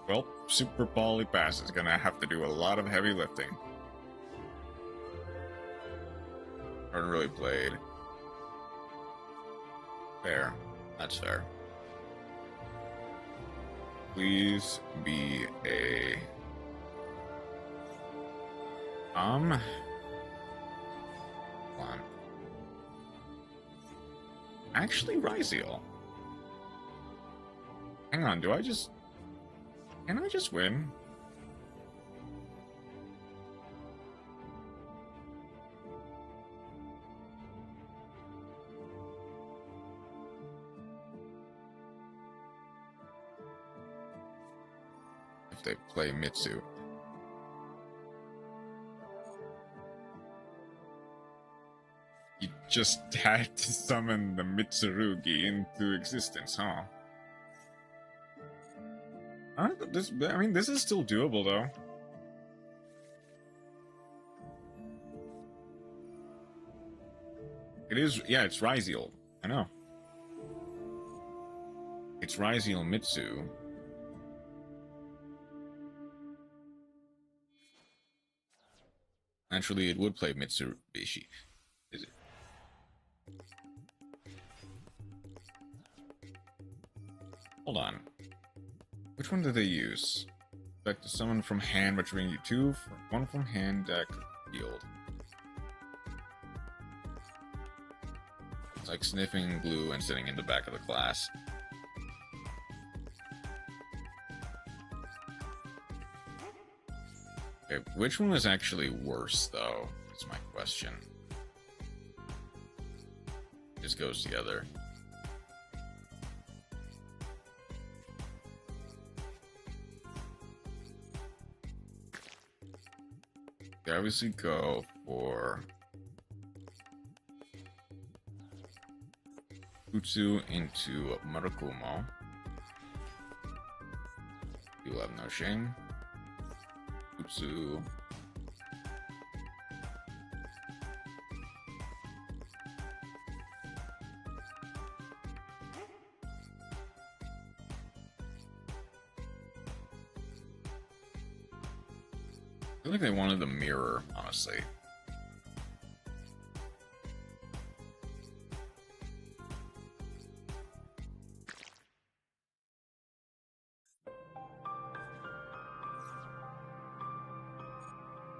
Well, Super Poly Pass is gonna have to do a lot of heavy lifting. I haven't really played. Fair. That's fair. Please be a... Hold on. Actually, Ryziel. Hang on, do I just... Can I just win? If they play Mitsu. You just had to summon the Mitsurugi into existence, huh? I mean, this is still doable, though. It is, yeah, it's Ryziel. I know. It's Ryziel Mitsu. Naturally, it would play Mitsubishi. Is it? Hold on. Which one do they use? Like to summon from hand, retrieving you 2, one from hand, deck, field. It's like sniffing glue and sitting in the back of the class. Okay, which one is actually worse, though? That's my question. This goes together. They obviously go for Utsu into Murakumo. You will have no shame. Utsu. I feel like they wanted the mirror, honestly.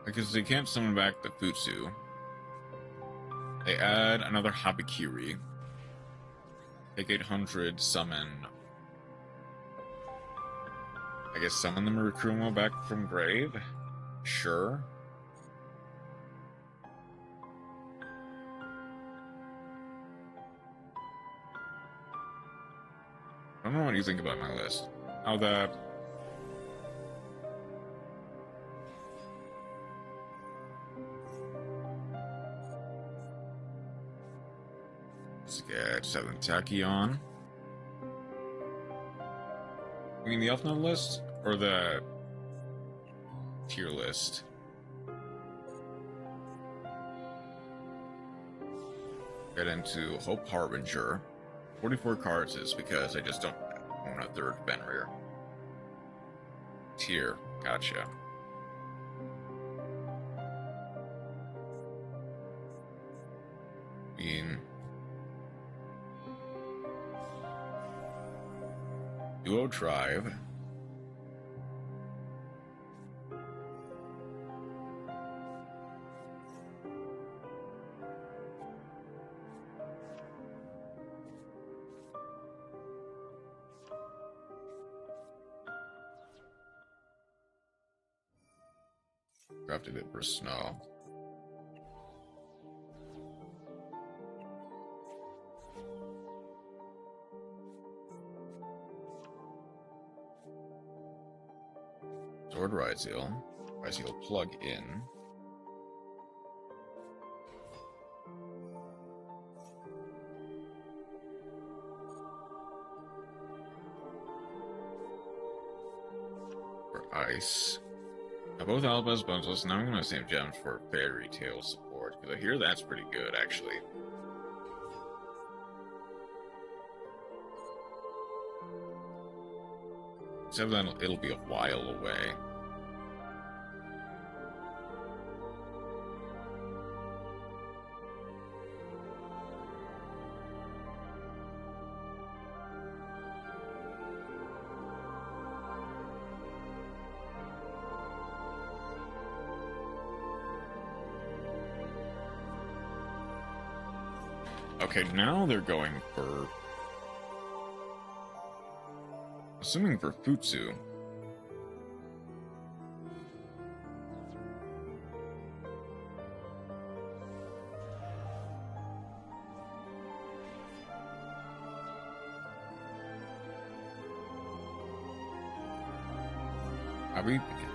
Because they can't summon back the Futsu. They add another Habikiri. Take 800, summon... I guess summon the Murakumo back from grave? Sure. I don't know what you think about my list. How that... Let's get 7 Tachyon. You mean the Elf Node list? Or the... tier list? Get into Hope Harbinger. 44 cards is because I just don't own a 3rd Benrir. Tier, gotcha. I mean... Duo Drive. Crafted it for snow. Sword Ryzeal. Ryzeal plug in. For ice. Now both Alabas bundles. Now I'm going to save gems for Fairy Tail support, because I hear that's pretty good, actually. Except then it'll be a while away. Okay, now they're going for... Assuming for Futsu.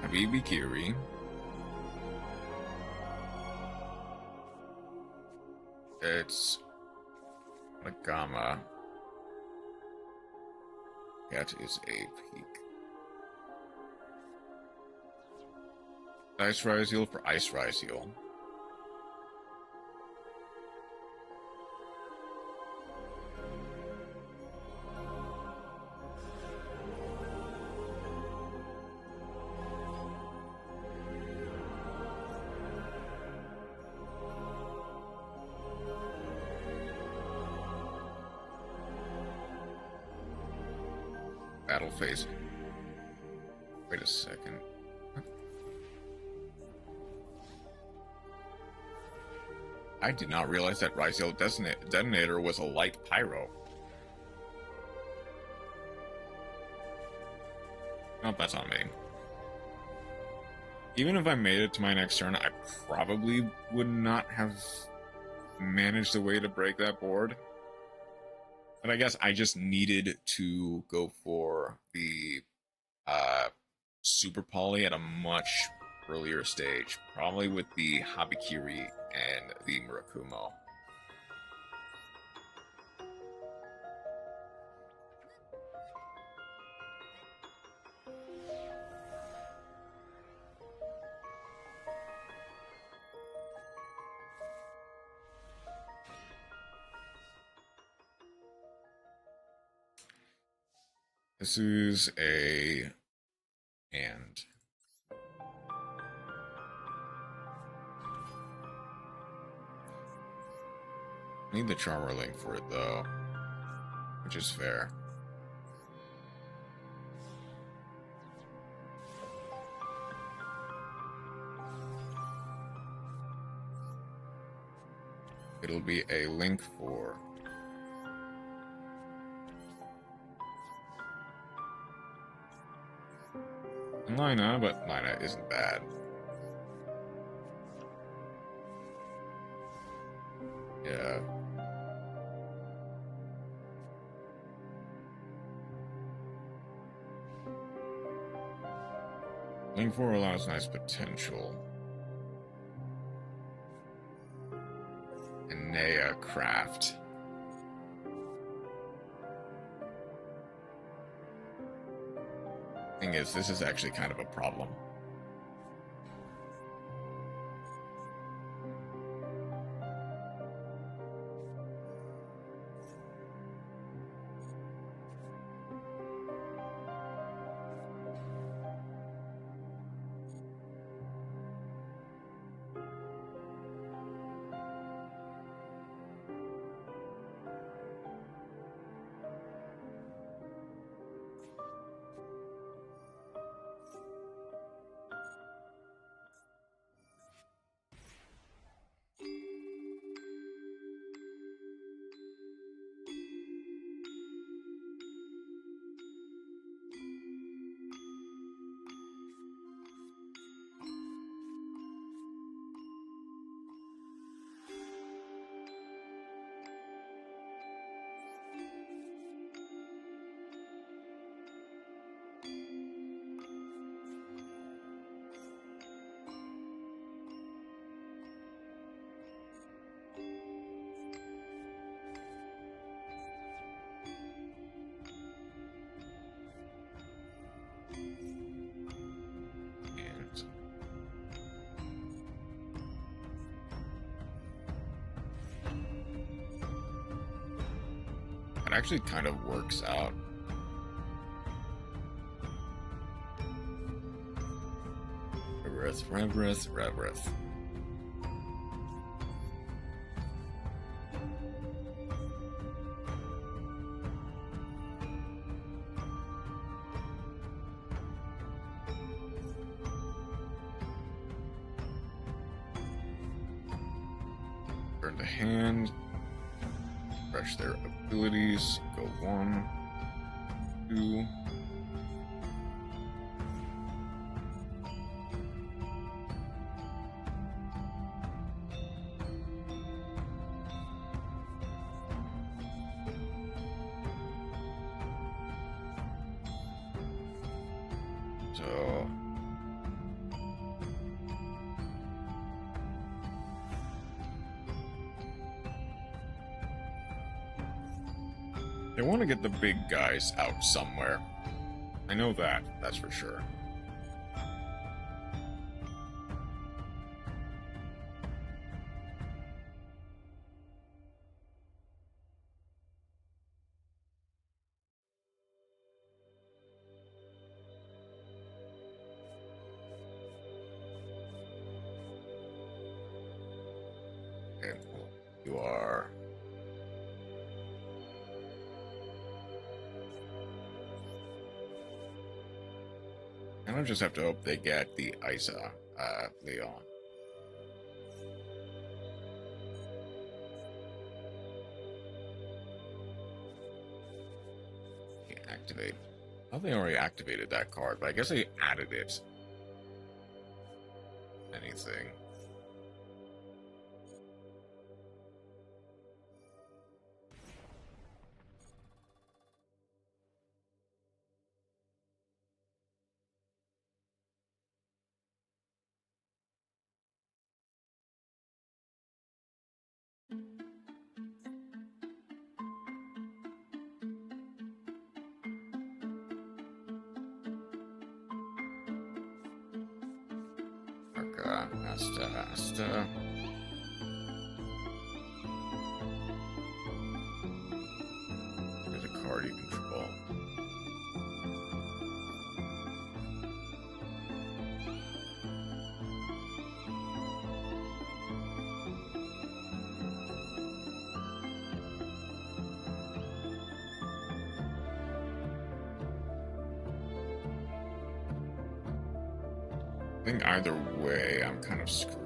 Habibi Kiri. It's Nagama. That is a peak. Ice Ryzeal for Ice Ryzeal. Battle phase. Wait a second. I did not realize that Ryzeal Detonator was a light pyro. Oh, that's on me. Even if I made it to my next turn, I probably would not have managed a way to break that board. But I guess I just needed to go for the Super Poly at a much earlier stage. Probably with the Habikiri and the Murakumo. This is a and. I need the Charmer link for it though, which is fair. It'll be a link for Lina, but Lina isn't bad. Yeah. Link 4 allows nice potential. And Nea Craft. Thing is, this is actually kind of a problem. It actually kind of works out. Revrith. Turn to hand. Refresh their abilities. Go 1, 2. So they want to get the big guys out somewhere. I know that's for sure. Okay, well, you are. And I just have to hope they get the Isa, Leon. Okay, activate. I thought they already activated that card, but I guess they added it. Anything. Asta. There's a card you control. I think either way, I'm kind of screwed.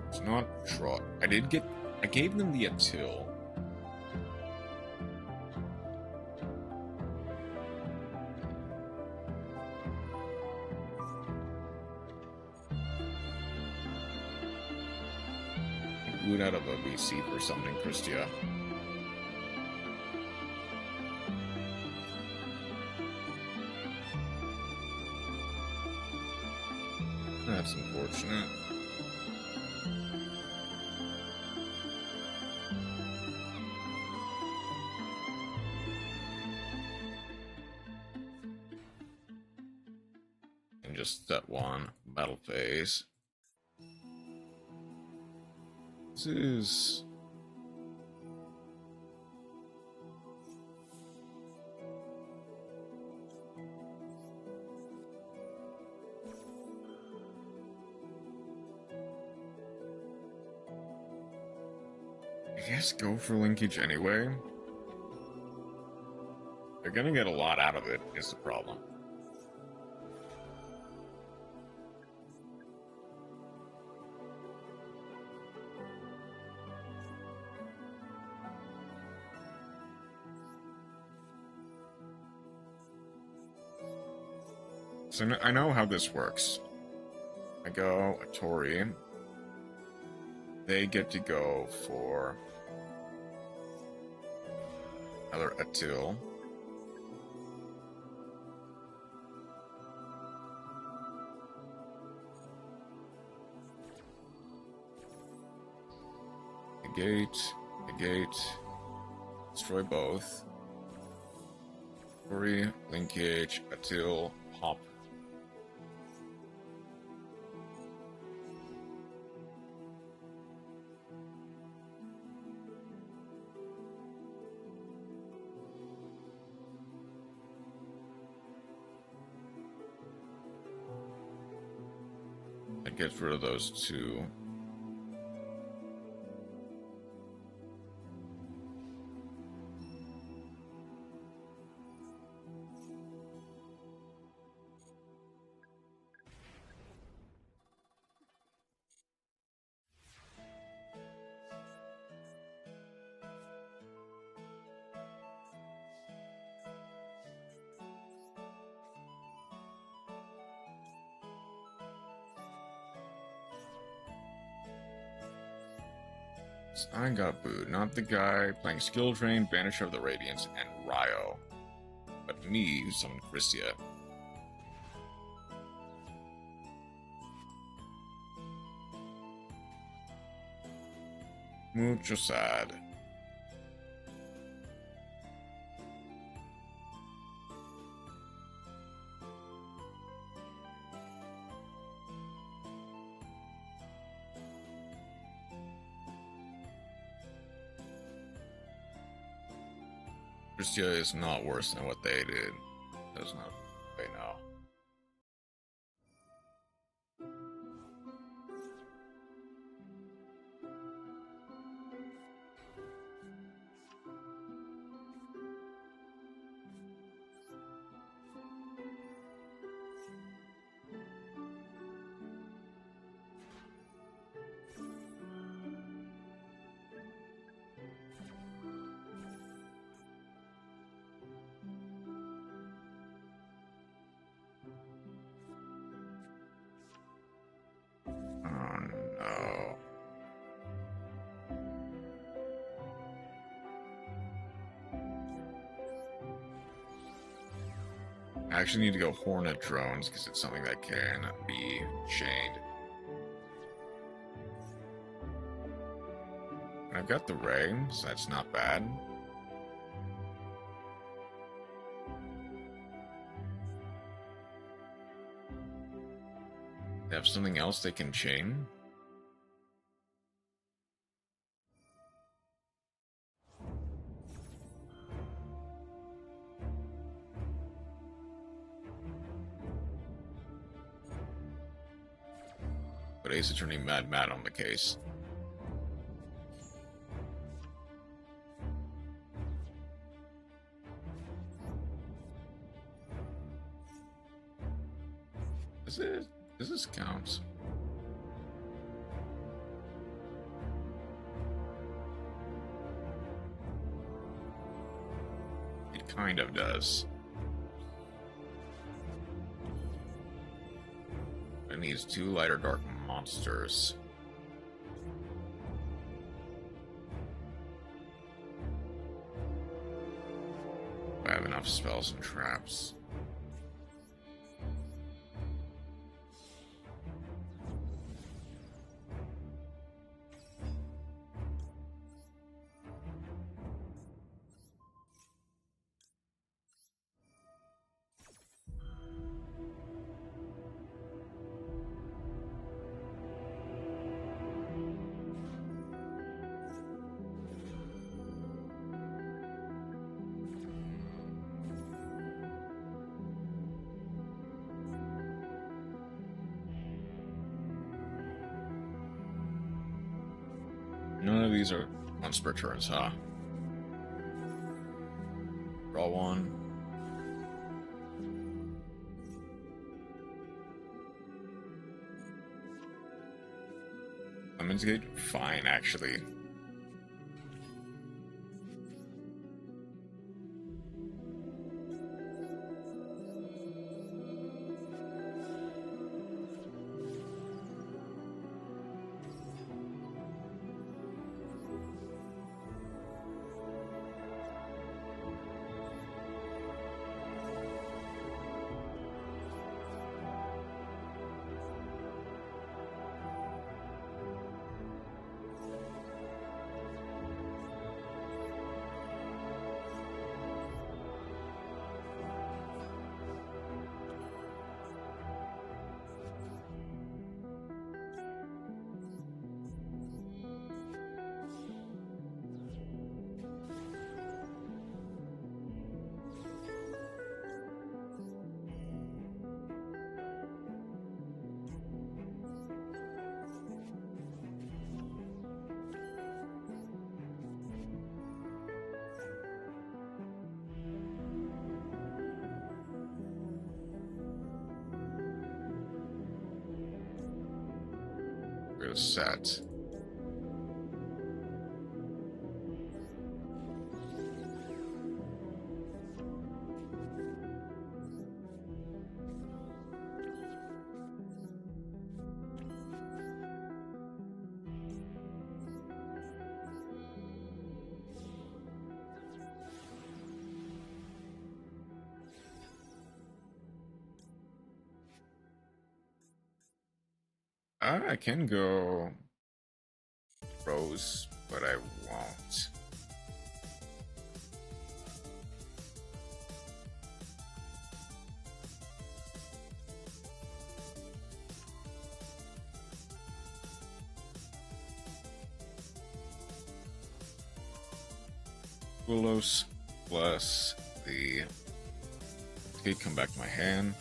It's not draw. I gave them the Attil. Boot out of a VC for something, Christia. That's unfortunate. And just that one battle phase. This is I guess go for linkage anyway. They're gonna get a lot out of it, is the problem. So I know how this works. I go Atori. They get to go for another Attil. Negate, destroy both. Atori, linkage, Attil, pop. gets rid of those two. I got booed. Not the guy playing Skill Drain, Banisher of the Radiance, and Ryo. But me, who summoned Christia. Mucho sad. Christia is not worse than what they did. That's not what they know. I actually need to go Hornet drones because it's something that can be chained. And I've got the Ray, so that's not bad. They have something else they can chain. But Ace Attorney Mad on the case. Does this count? It kind of does. It needs 2 light or dark monsters. I have enough spells and traps. None of these are once per turns, huh? Draw 1. Lemons Gate? Fine, actually. go set. I can go Rose, but I won't. Willows plus the Kate come back to my hand.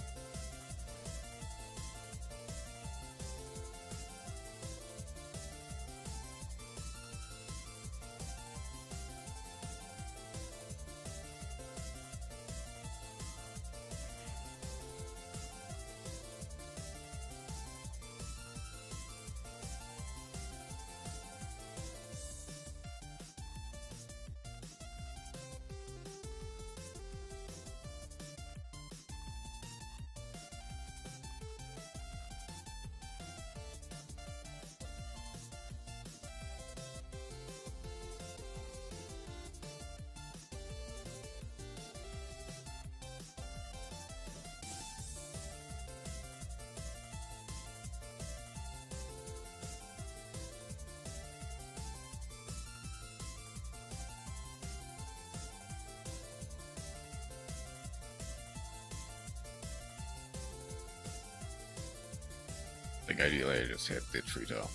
I think ideally I just hit the Trito.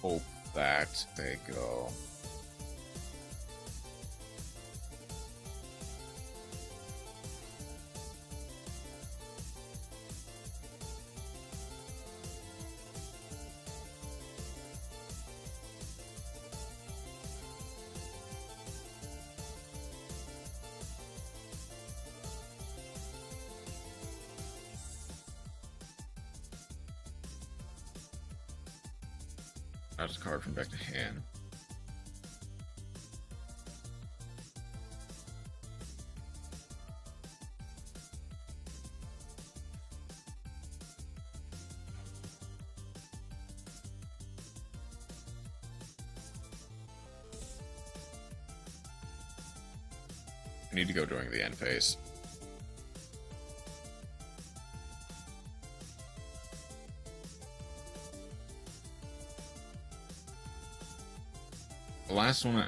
Hope that they go. Out a card from back to hand. I need to go during the end phase. The last one, I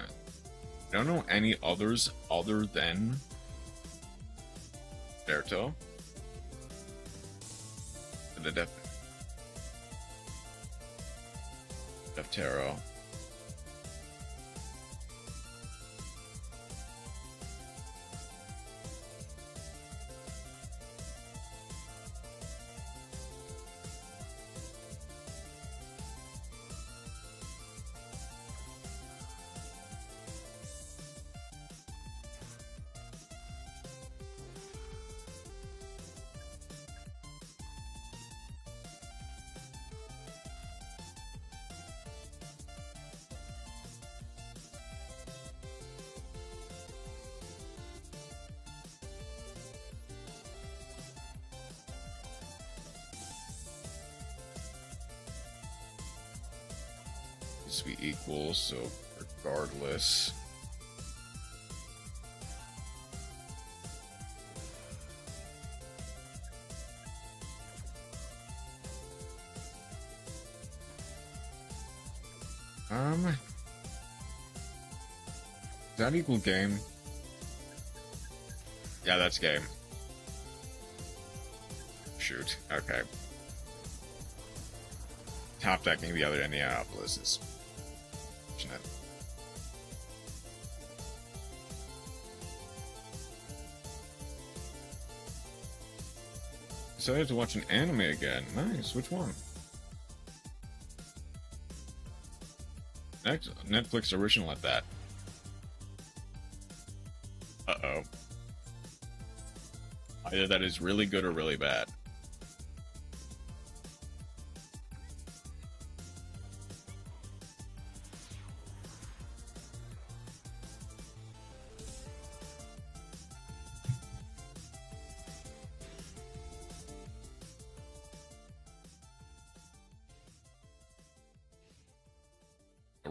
don't know any others other than Berto. The Deftero. To be equal, so regardless. Is that equal game? Yeah, that's game. Shoot. Okay. Top decking the other Indianapolis is fortunate. Decided to watch an anime again. Nice. Which one? Netflix original at that. Uh-oh. Either that is really good or really bad.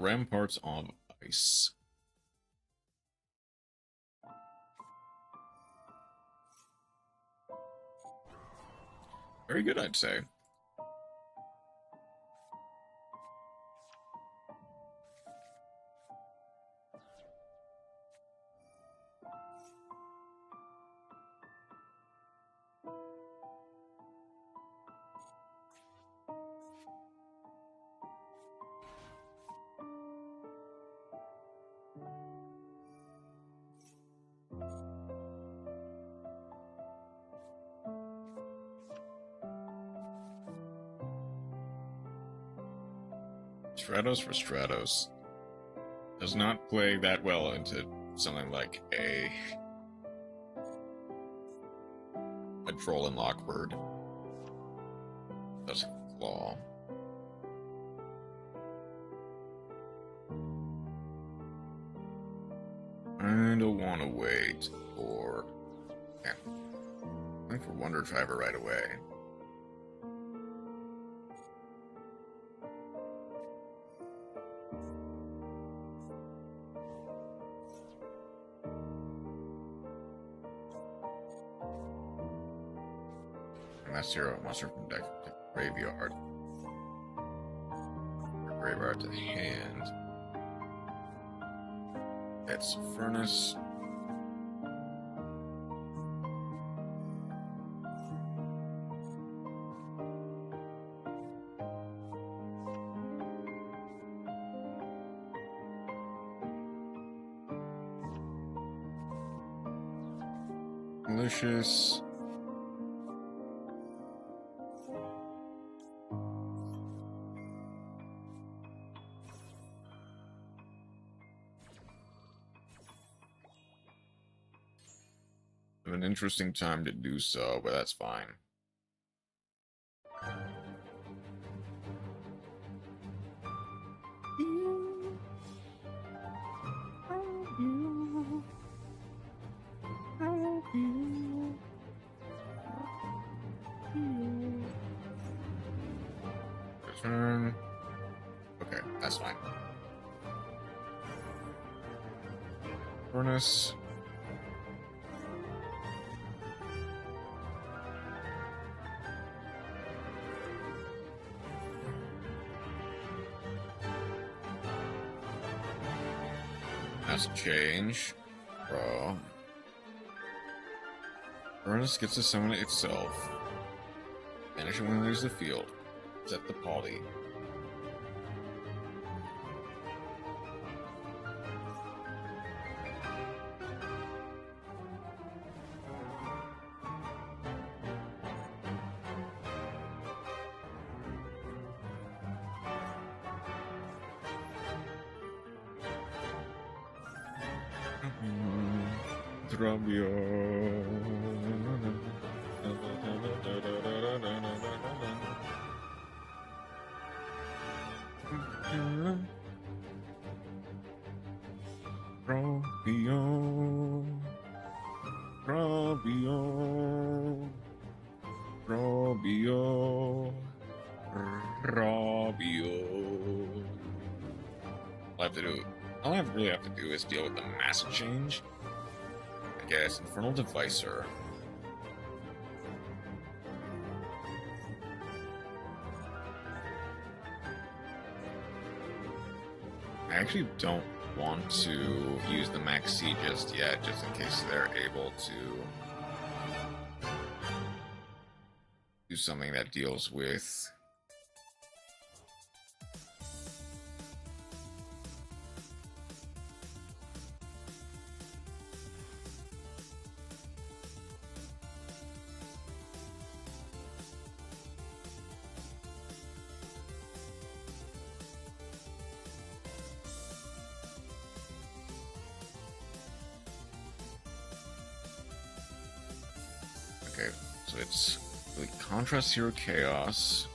Ramparts of Ice. Very good, I'd say. Stratos for Stratos does not play that well into something like a Troll and Lockbird. Does Claw. I don't want to wait for... Yeah. I think for Wonder Driver right away. Zero monster from deck to graveyard. Or graveyard to the hand. It's Furnace. Malicious. An interesting time to do so, but that's fine. Return. Okay, that's fine. Furnace. That's a change. Bro. Furnace gets to summon it itself. Banish it when it leaves the field. Set the poly. All I really have to do is deal with the mass change. I guess Infernal Devicer. I actually don't want to use the Maxi just yet, just in case they're able to do something that deals with Okay, so it's really Contrast Hero Chaos,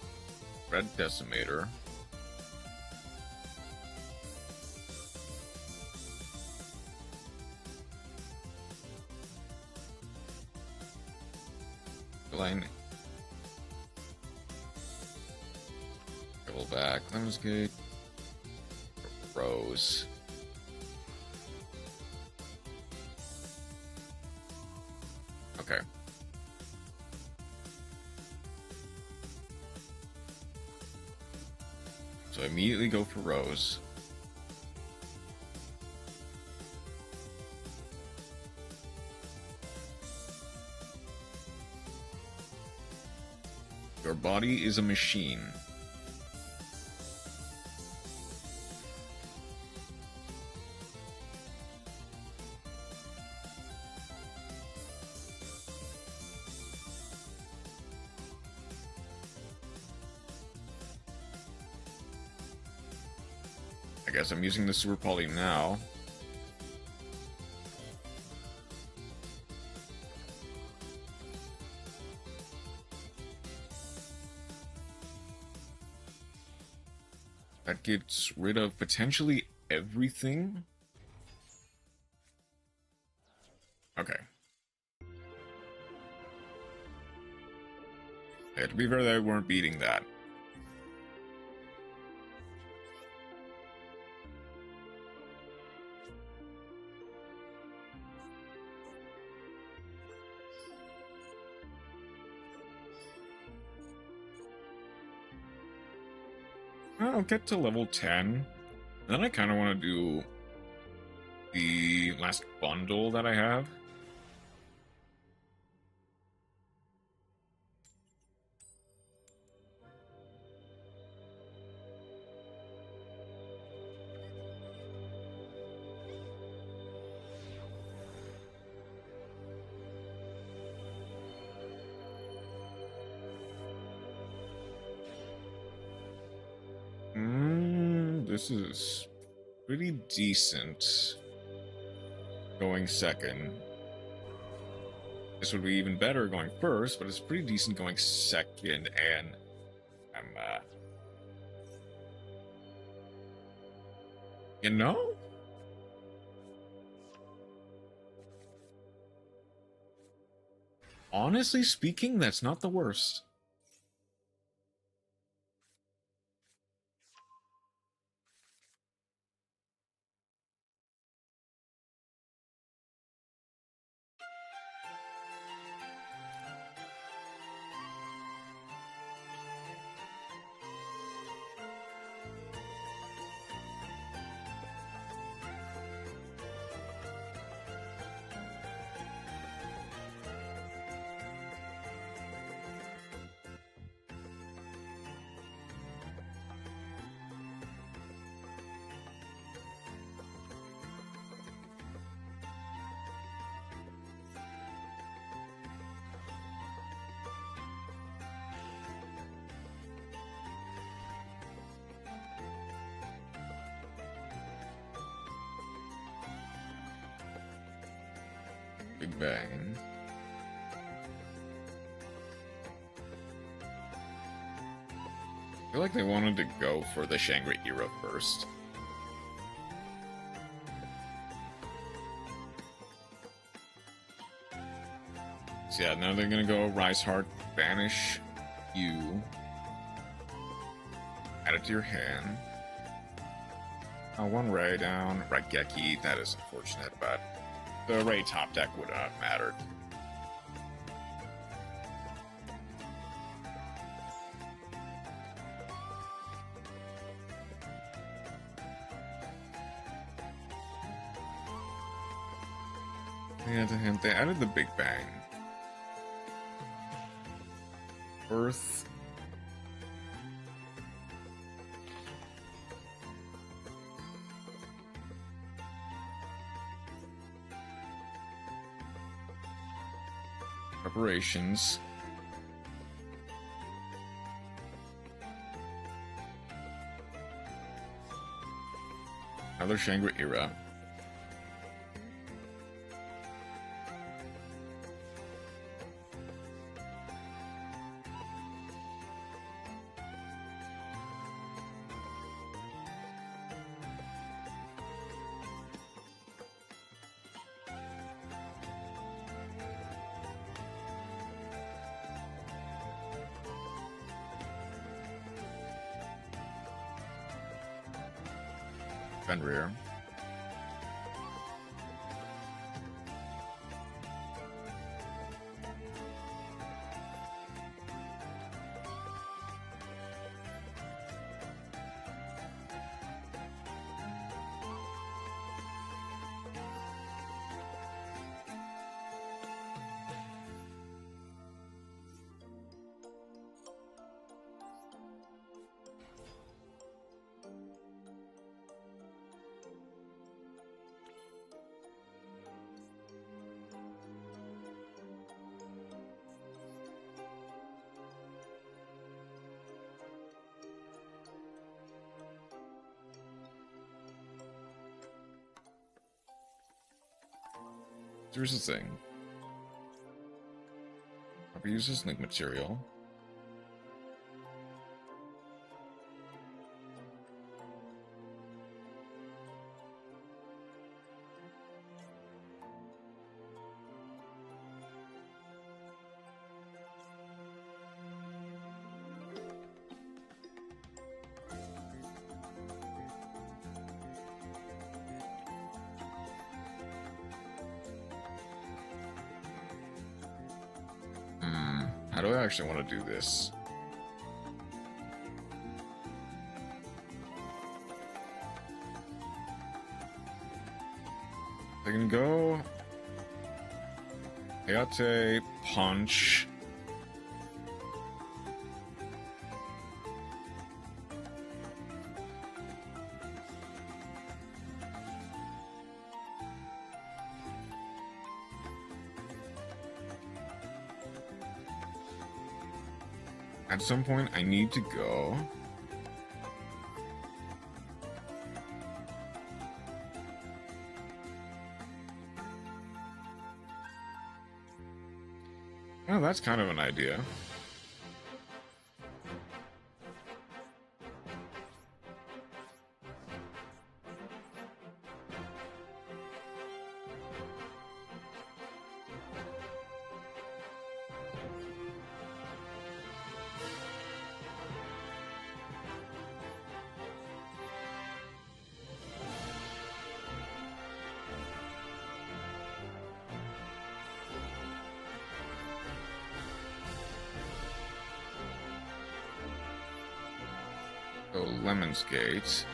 Red Decimator, Line, double back, Lemonsgate, Bro. Rose. Okay. So immediately go for Rose. Your body is a machine. I guess I'm using the Super Poly now. That gets rid of potentially everything. Okay. Yeah, to be fair, they weren't beating that. I'll get to level 10. And then I kind of want to do the last bundle that I have. This is pretty decent going second. This would be even better going first, but it's pretty decent going second, and I'm, you know? Honestly speaking, that's not the worst. Big Bang. I feel like they wanted to go for the Shangri era first. So yeah, now they're gonna go Rise Heart, banish you, add it to your hand. One Ray down, Raigeki, that is unfortunate, but the Ray top deck would not have mattered. And they added the Big Bang. Earth. Preparations. Another Shangri-Era. And rear. Here's the thing. I've used this link material. How do I actually want to do this? I can go Hayate Punch. At some point, I need to go. Oh, that's kind of an idea. So Lemon's Gate.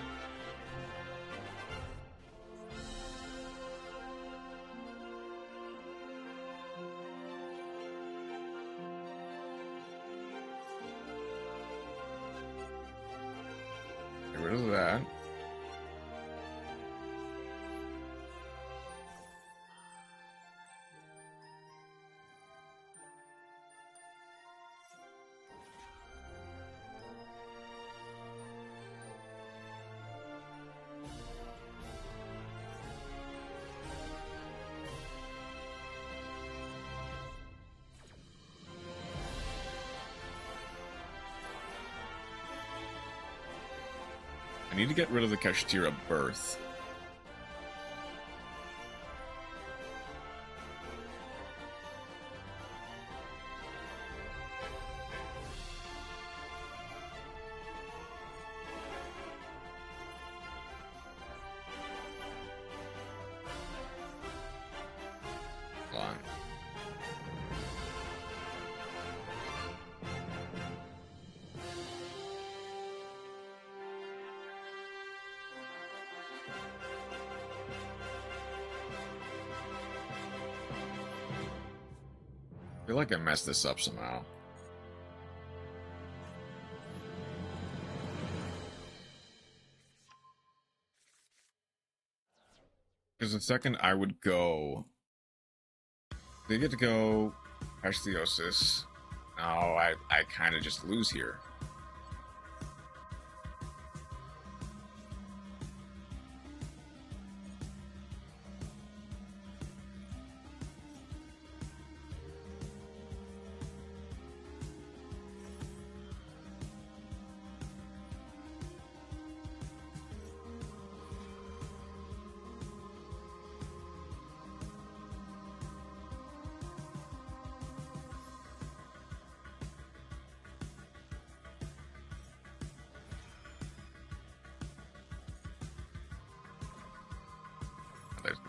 Get rid of that. I need to get rid of the Kashtira Birth. Hold on. I feel like I messed this up somehow. Because the second I would go... They get to go Astheosis. No, I kind of just lose here.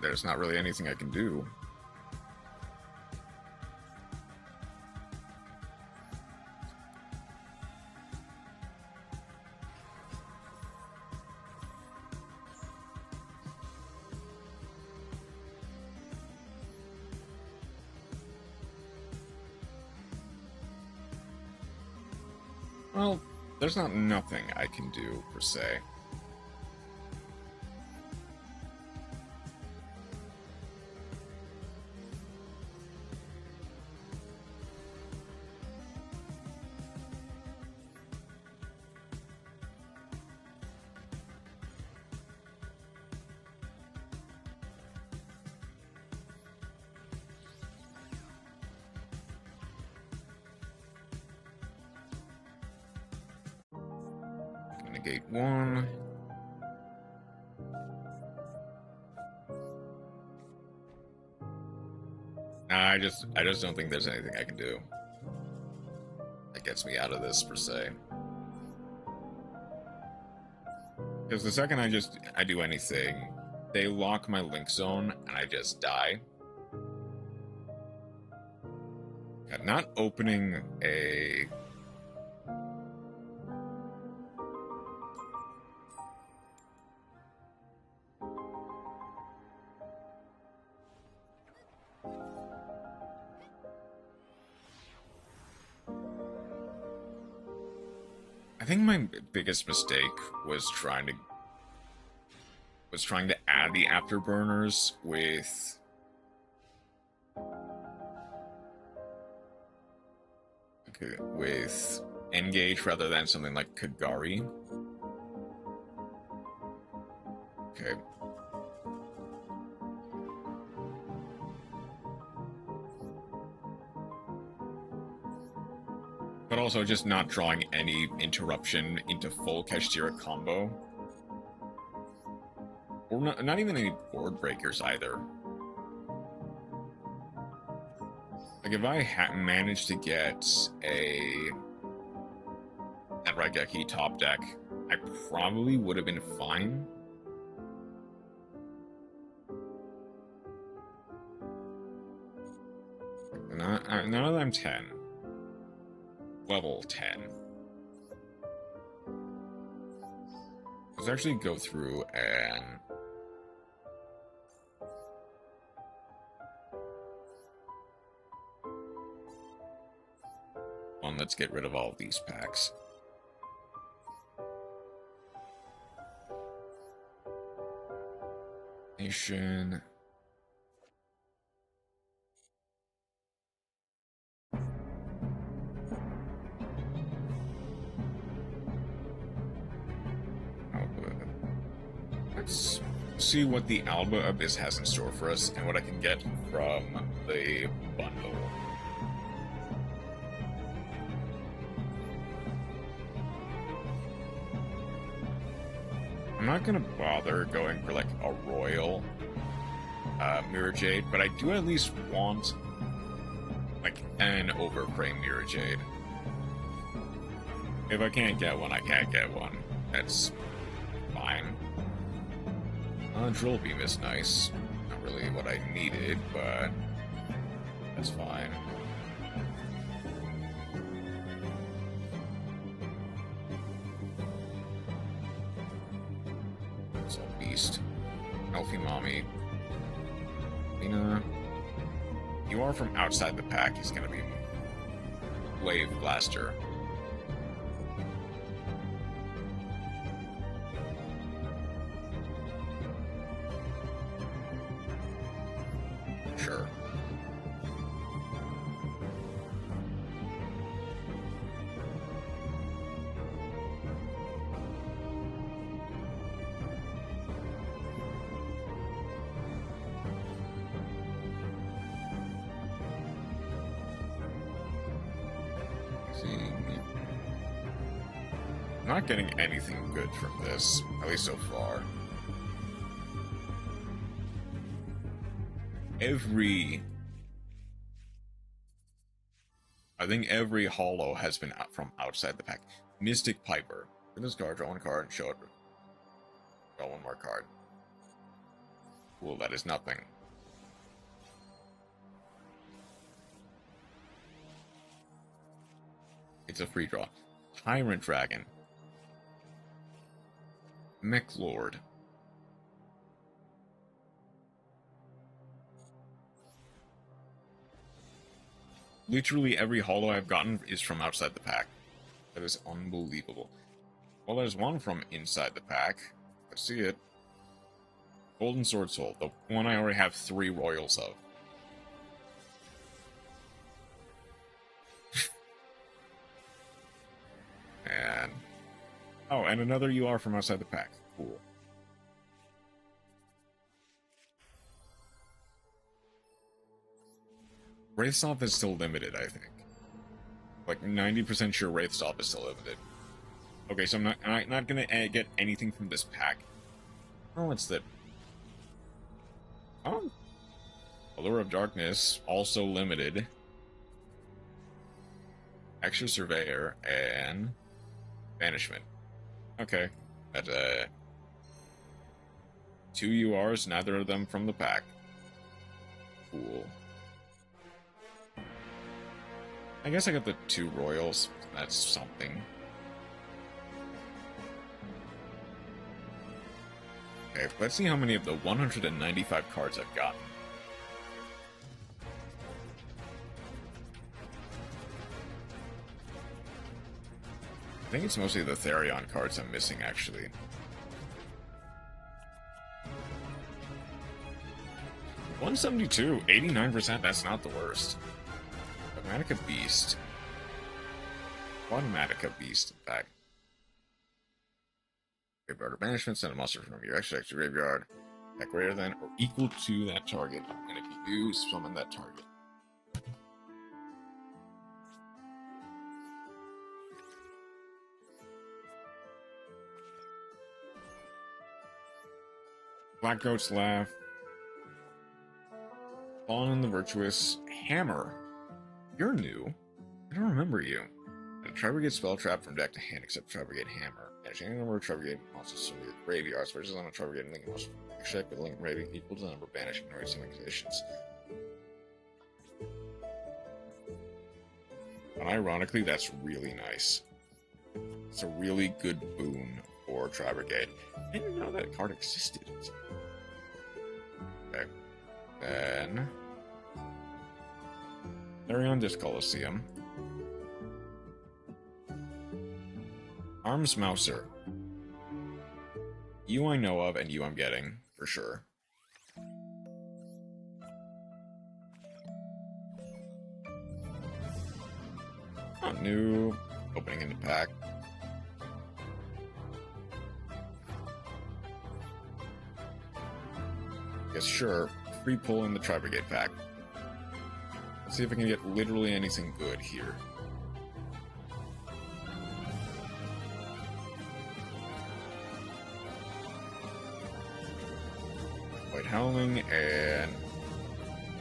there's not really anything I can do. Well, there's not nothing I can do, per se. Negate one. Nah, I just don't think there's anything I can do that gets me out of this, per se. Because the second I do anything, they lock my link zone and I just die. Not opening a... I think my biggest mistake was trying to add the afterburners with Engage rather than something like Kagari. Okay. But also just not drawing any interruption into full Kashtira combo. Or not even any board breakers either. Like if I hadn't managed to get a Raigeki top deck, I probably would have been fine. Now that I'm 10. Level 10. Let's actually go through and... let's get rid of all of these packs. Nation... Let's see what the Alba Abyss has in store for us and what I can get from the bundle. I'm not gonna bother going for like a royal Mirror Jade, but I do at least want like an overframe Mirror Jade. If I can't get one, I can't get one. That's fine. Drill Beam is nice. Not really what I needed, but that's fine. It's all beast. Elfie Mommy. Lena. You are from outside the pack. He's gonna be Wave Blaster. Sure. I'm not getting anything good from this, at least so far. I think every holo has been out from outside the pack. Mystic Piper. For this card, draw one card and show it. Draw one more card. Cool, that is nothing. It's a free draw. Tyrant Dragon. Mech Lord. Literally every holo I've gotten is from outside the pack. That is unbelievable. Well, there's one from inside the pack. I see it. Golden Sword Soul, the one I already have 3 royals of. And... oh, and another UR from outside the pack. Cool. Wraithstop is still limited, I think. Like, 90% sure Wraithstop is still limited. Okay, so I'm not gonna get anything from this pack. Oh, what's that? Oh. Allure of Darkness, also limited. Extra Surveyor, and... Banishment. Okay. That's, 2 URs, neither of them from the pack. Cool. I guess I got the 2 royals. That's something. Okay, let's see how many of the 195 cards I've gotten. I think it's mostly the Therion cards I'm missing, actually. $172, 89%, that's not the worst. Magmatica Beast. One Magmatica Beast, in fact. Graveyard or Banishment, send a monster from your extra graveyard at greater than or equal to that target. And if you do, summon that target. Black Goat's Laugh. Fallen in the Virtuous. Hammer. You're new. I don't remember you. And try to get Spell Trap from deck to hand, except try to get Hammer. And any number of try to get monsters from your graveyards versus on a try to get Link monster. Check with Link rating equal to the number of banishing or some conditions. And ironically, that's really nice. It's a really good boon for Tri Brigade. I didn't know that card existed. Okay. Then... Therion Disc Coliseum. Arms Mouser. You I know of, and you I'm getting, for sure. Not new. Opening in the pack. Yes, sure. Free pull in the Tri Brigade pack. Let's see if I can get literally anything good here. White Howling and...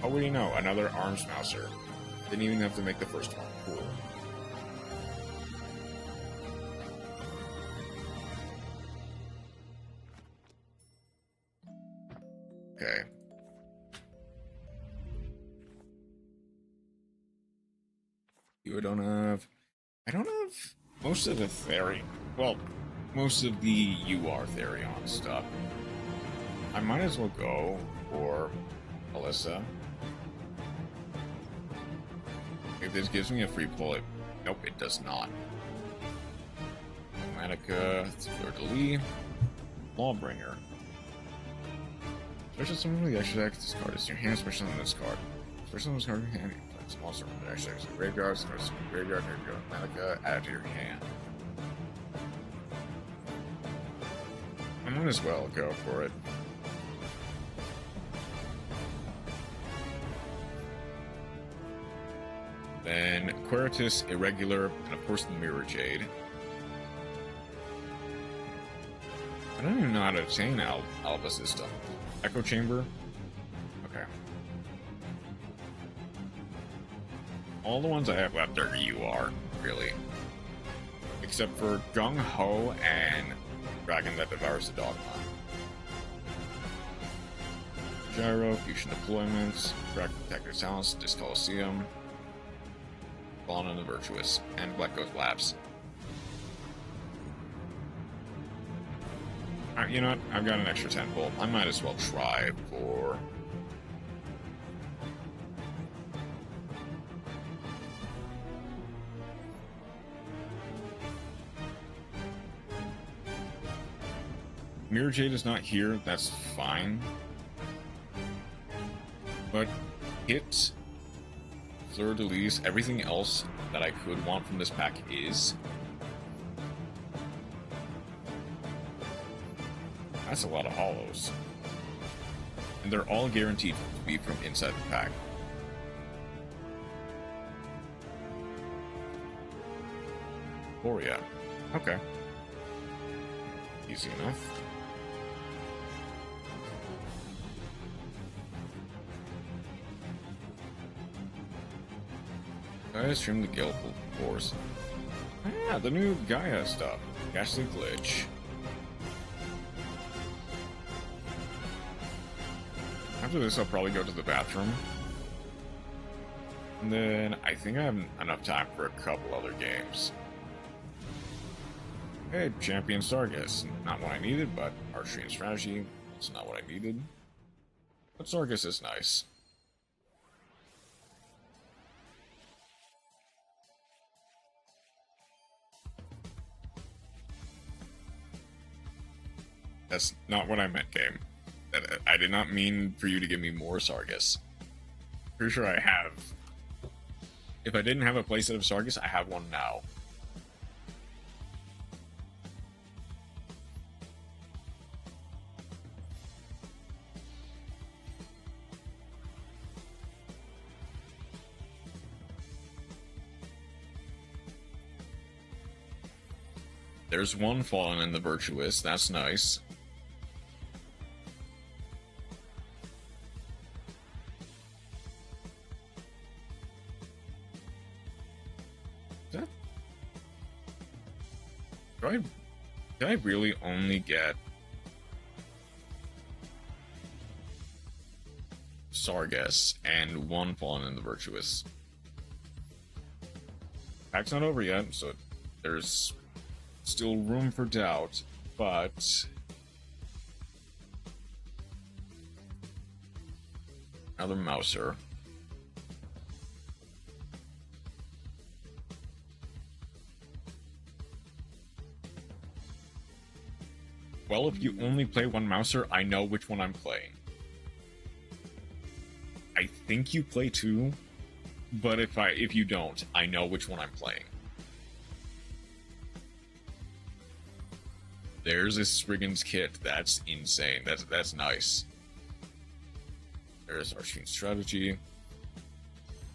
oh, what do you know? Another Arms Mouser. Didn't even have to make the first one. Cool. Okay. I don't have most of the Therion. Well, most of the UR Therion stuff. I might as well go for Alyssa. If this gives me a free pull, nope, it does not. Matica, Fleur-de-Lis, Lawbringer. Special summon with the extra deck. This card is in your hand. Special summon this card. Special summon this card in your hand. It's monster from the extra deck. Graveyard, graveyard, Matica, add it to your hand. I might as well go for it. Then Queritus, Irregular, and of course the Mirror Jade. I don't even know how to obtain Alba System. Echo Chamber? Okay. All the ones I have left are UR, really. Except for Gung Ho and Dragon that Devours the Dogma. Gyro, Fusion Deployments, Crack Detector Silence, Disc Coliseum, Fallen and the Virtuous, and Black Ghost Labs. Alright, you know what? I've got an extra 10 volt. I might as well try for... Mirror Jade is not here, that's fine. But hit, Fleur de Lis, everything else that I could want from this pack is. That's a lot of hollows. And they're all guaranteed to be from inside the pack. Gloria. Okay. Easy enough. I stream the Guild Force. Yeah, the new Gaia stuff. Ghastly Glitch. After this, I'll probably go to the bathroom. And then I think I have enough time for a couple other games. Hey, Champion Sargus. Not what I needed, but Archery and Strategy. It's not what I needed. But Sargus is nice. That's not what I meant, game. I did not mean for you to give me more Sargus. Pretty sure I have. If I didn't have a playset of Sargus, I have one now. There's one Fallen in the Virtuous, that's nice. Did I really only get Sargus and one Fallen in the Virtuous? Pack's not over yet, so there's still room for doubt, but another Mouser. Well, if you only play one Mouser, I know which one I'm playing. I think you play two, but if you don't, I know which one I'm playing. There's a Spriggan's kit. That's insane. That's nice. There's Archery Strategy.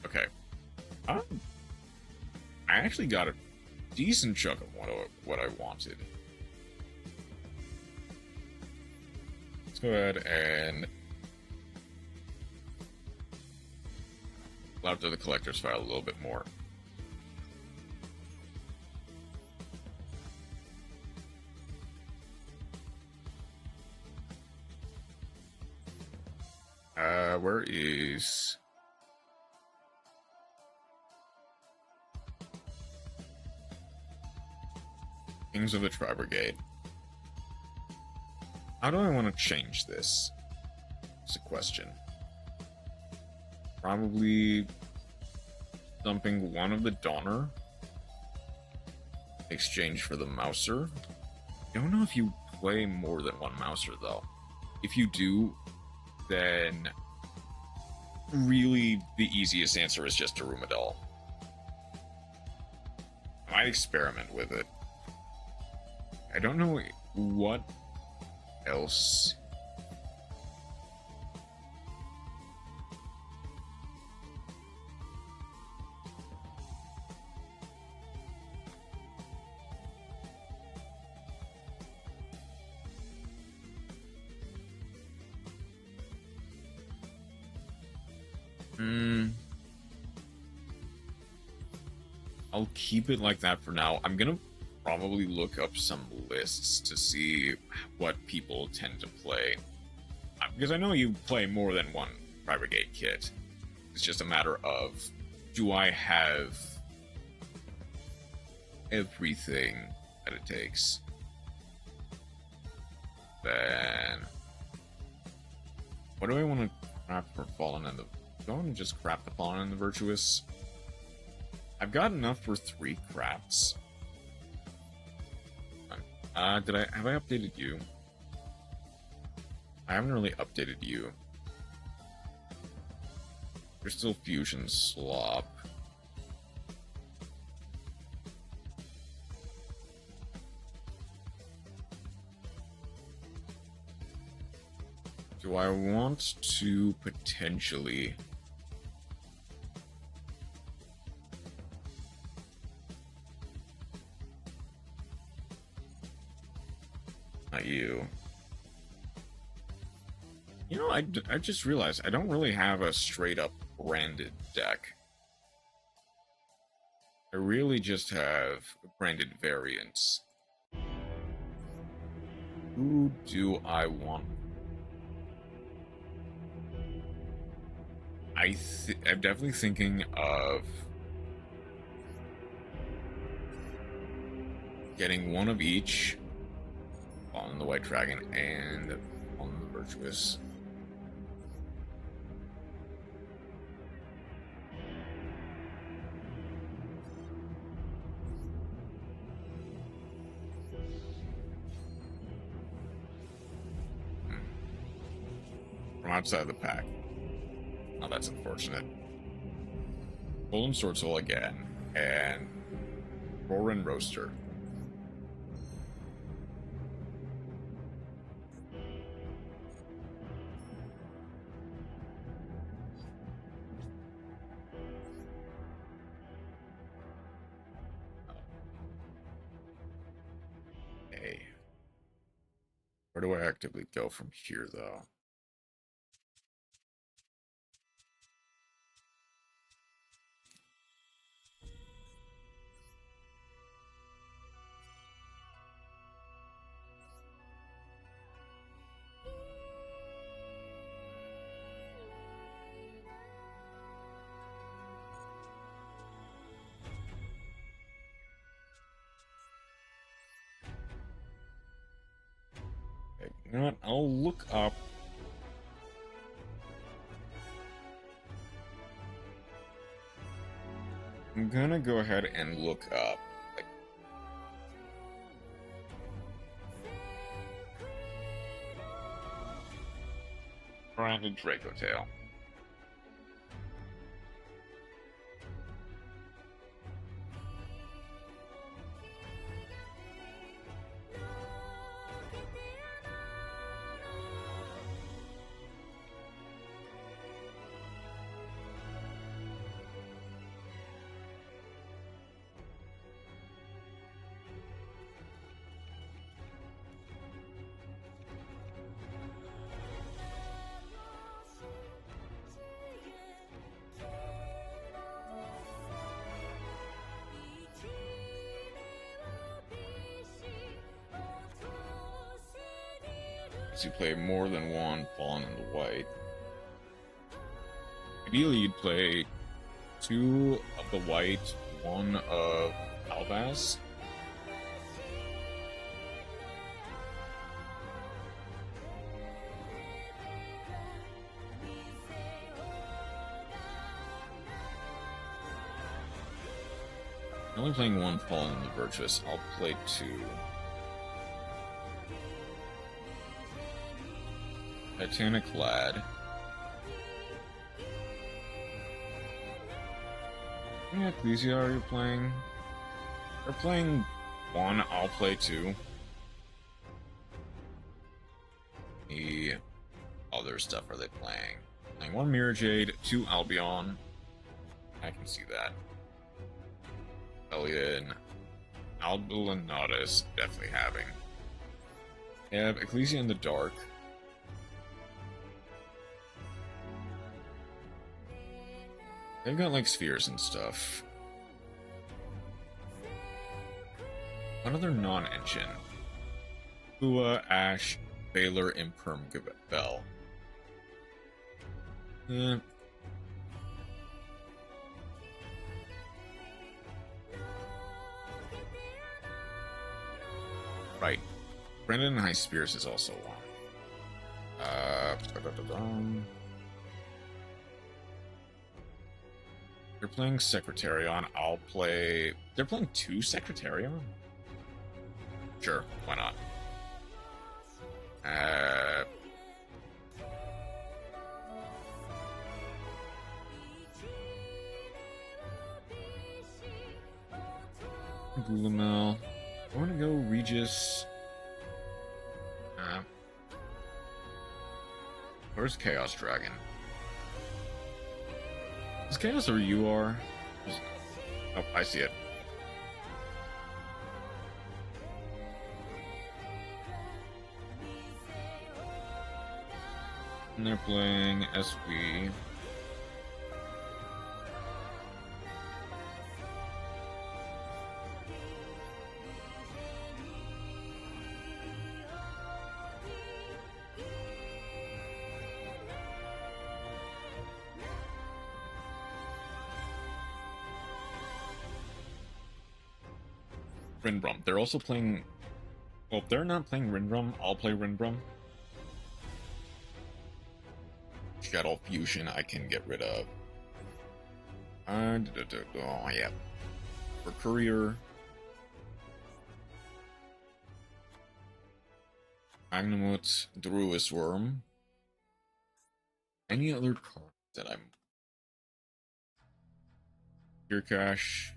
Okay. I actually got a decent chunk of what I wanted. Let's go ahead and go to the collector's file a little bit more. Where is... Kings of the Tri-Brigade. How do I want to change this? It's a question. Probably dumping one of the Donner. Exchange for the Mouser. I don't know if you play more than one Mouser, though. If you do, then really the easiest answer is just Tarumadol. I might experiment with it. I don't know what else. I'll keep it like that for now. I'm gonna probably look up some lists to see what people tend to play. Because I know you play more than one Fire Brigade kit. It's just a matter of, do I have everything that it takes? Then, what do I want to craft for Fallen and the... Do I want to just craft the Fallen and the Virtuous? I've got enough for 3 crafts. Have I updated you? I haven't really updated you. There's still Fusion Slop. Do I want to potentially... Not you. You know, I just realized I don't really have a straight-up branded deck. I really just have branded variants. Who do I want? I'm definitely thinking of getting one of each on the White Dragon and on the Virtuous. From outside the pack. Oh, that's unfortunate. Golden Sword Soul again, and Roarin' Roaster. Hey. Where do I actively go from here, though? You know what? I'll look up. I'm gonna go ahead and look up. Like, branded Draco Tail. You play more than one Fallen in the White. Ideally, you'd play 2 of the White, 1 of Albaz. I'm only playing 1 Fallen in the Virtuous. I'll play 2. Titanic Lad. How many Ecclesia are you playing? They're playing 1, I'll play 2. The other stuff are they playing? Playing 1 Mirror Jade, 2 Albion. I can see that. Hellion. Albulanatus, definitely having. They have Ecclesia in the Dark. They've got, like, spheres and stuff. Another non-engine. Hua, Ash, Baylor, Imperm, Bell. Yeah. Right. Brendan High Spears is also one. They're playing Secretarion. I'll play. They're playing 2 Secretarion? Sure, why not? Gulamel. I want to go Regis. Where's Chaos Dragon? Is Chaos or you are? Oh, I see it. And they're playing SV. Rindrum. They're also playing... Well, if they're not playing Rindrum, I'll play Rindrum. Shadow Fusion I can get rid of. Oh, yeah. For Courier... Magnamut, Druis Worm. Any other cards that I'm... Pure Cash...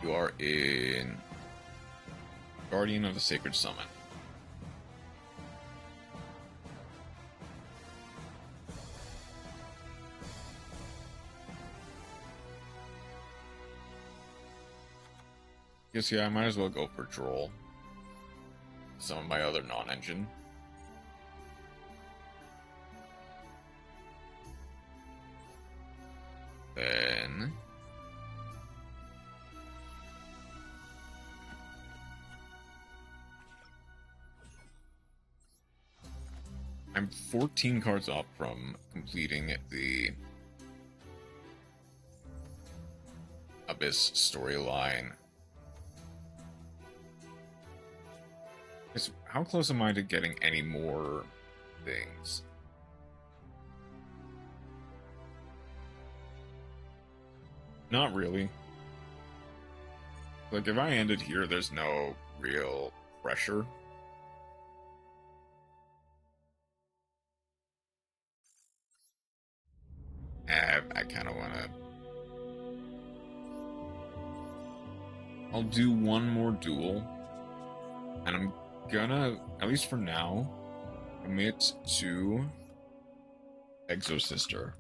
You are in Guardian of the Sacred Summon. Guess yeah, I might as well go for Droll. Some of my other non-engine. Then... I'm 14 cards off from completing the Abyss storyline. How close am I to getting any more things? Not really. Like, if I ended here, there's no real pressure. I kind of want to... I'll do one more duel. And I'm gonna, at least for now, commit to Exosister.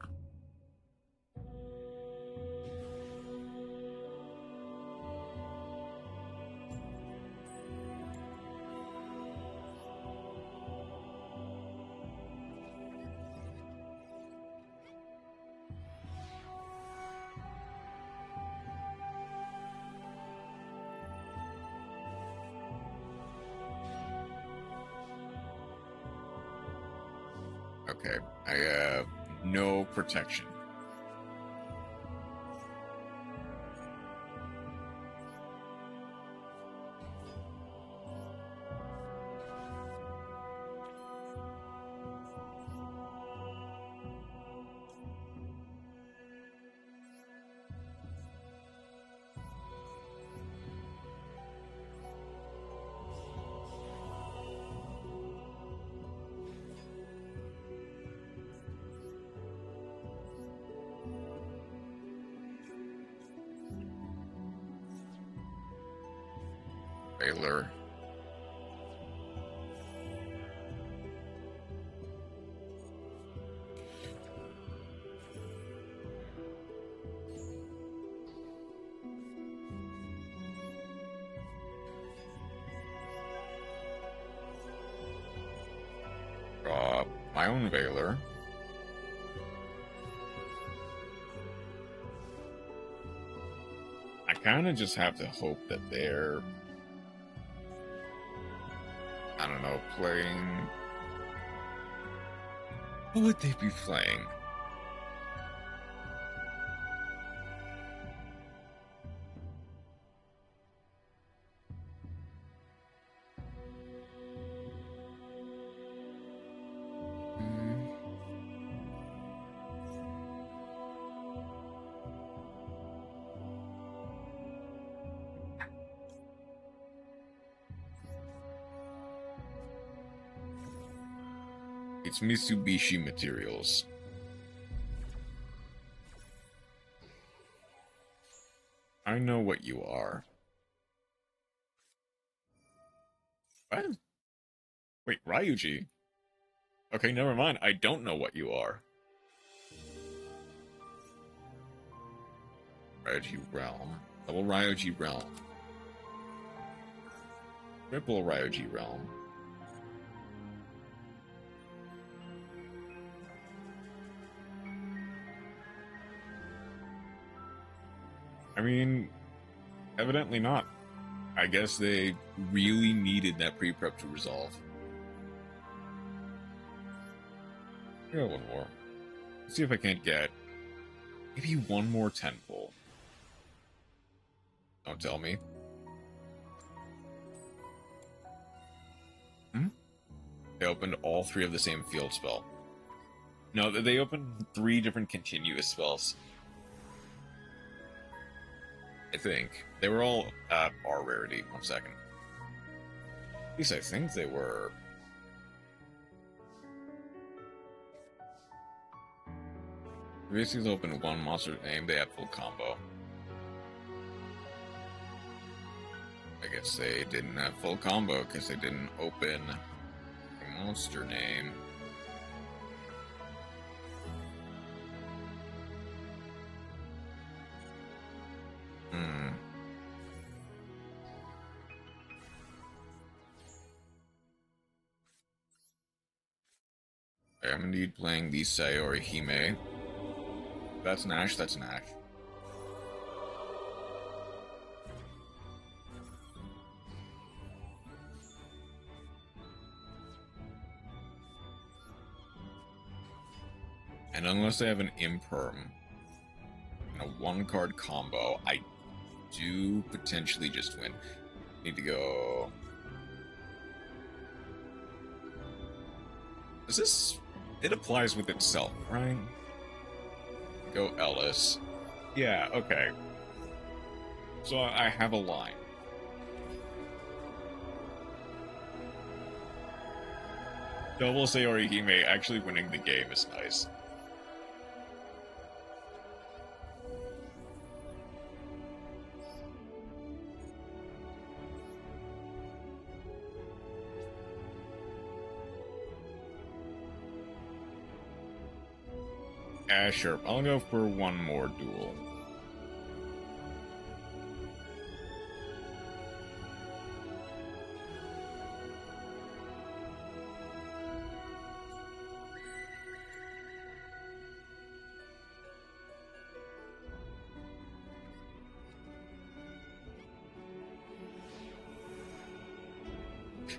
Okay, I have no protection. Baylor. Draw my own Baylor. I kind of just have to hope that they're, I don't know, playing... What would they be playing? It's Mitsubishi Materials. I know what you are. What? Wait, Ryuji? Okay, never mind. I don't know what you are. Ryuji Realm. Double Ryuji Realm. Triple Ryuji Realm. I mean, evidently not. I guess they really needed that pre-prep to resolve. I got one more. Let's see if I can't get maybe one more 10-pull. Don't tell me. They opened all 3 of the same field spell. No, they opened 3 different continuous spells. I think. They were all R rarity. 1 second. At least I think they were. Basically opened 1 monster name, they had full combo. I guess they didn't have full combo because they didn't open a monster name. I'm indeed playing the Sayori Hime. That's Nash, that's Nash. And unless they have an Imperm and a 1-card combo, I do potentially just win. Need to go... Is this... It applies with itself, right? Go Ellis. Yeah, okay. So I have a line. Double Sayori Hime actually winning the game is nice. Sure. I'll go for 1 more duel.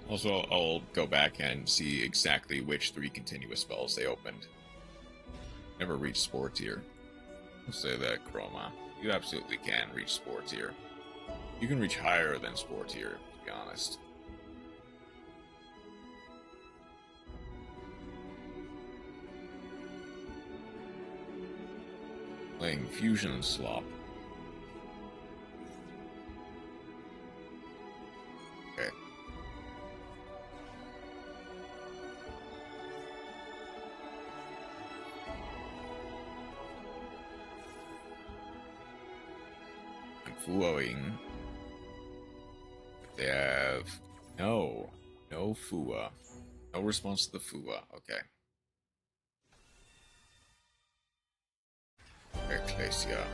Also, I'll go back and see exactly which 3 continuous spells they opened. Never reached Spore Tier. I'll say that, Chroma. You absolutely can reach Spore Tier. You can reach higher than Spore Tier, to be honest. Playing Fusion Slop. Okay. Fuoing. They have no Fua. No response to the Fua. Okay. Ecclesia.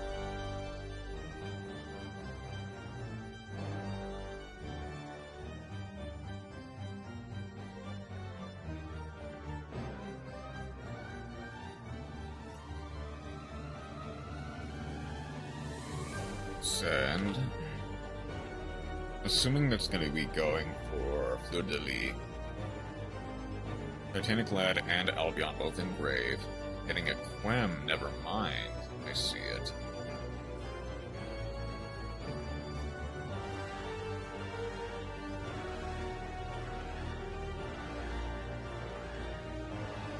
and assuming that's going to be going for Fleur de Lis, Titanic Lad and Albion both engrave. Getting a Quem, never mind. I see it.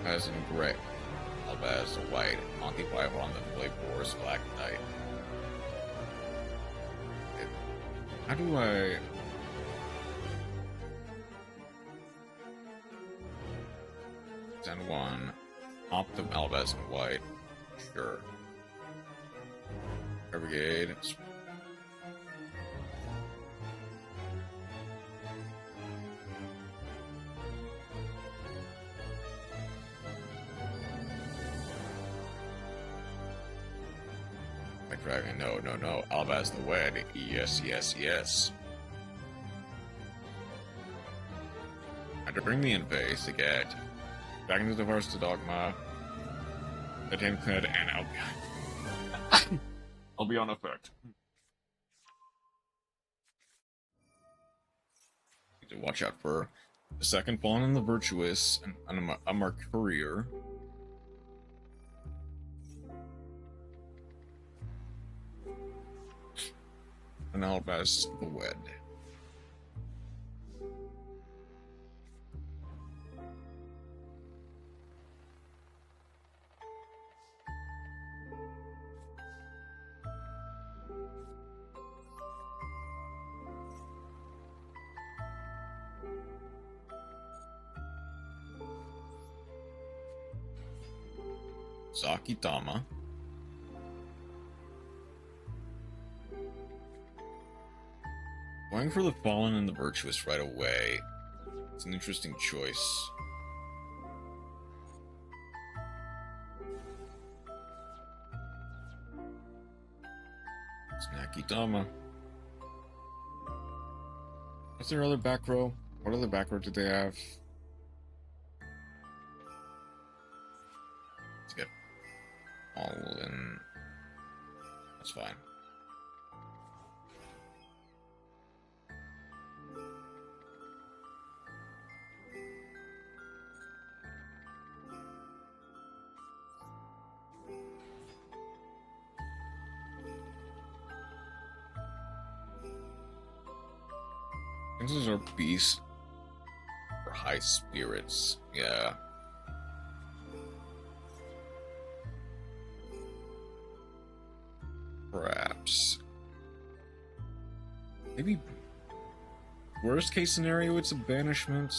As in gray, Albaz white, Monkey Five on the Play Boris Black Knight. How do I... Send one. Optum Albaz and white. Sure. Air Brigade. White Dragon, no, no, no. Albaz the Wed. Yes, yes, yes. I had to bring me in base to get Dragon to Divorce to Dogma, Titanic Head, and Albion. Albion effect. Need to watch out for the second pawn in the Virtuous and a Mercurier. And Albaz the Wed. Sakitama. Going for the Fallen and the Virtuous right away. It's an interesting choice. Sakitama. What's their other back row? What other back row did they have? Let's get all in. That's fine. These are beasts or high spirits, yeah. Perhaps. Maybe worst case scenario it's a banishment,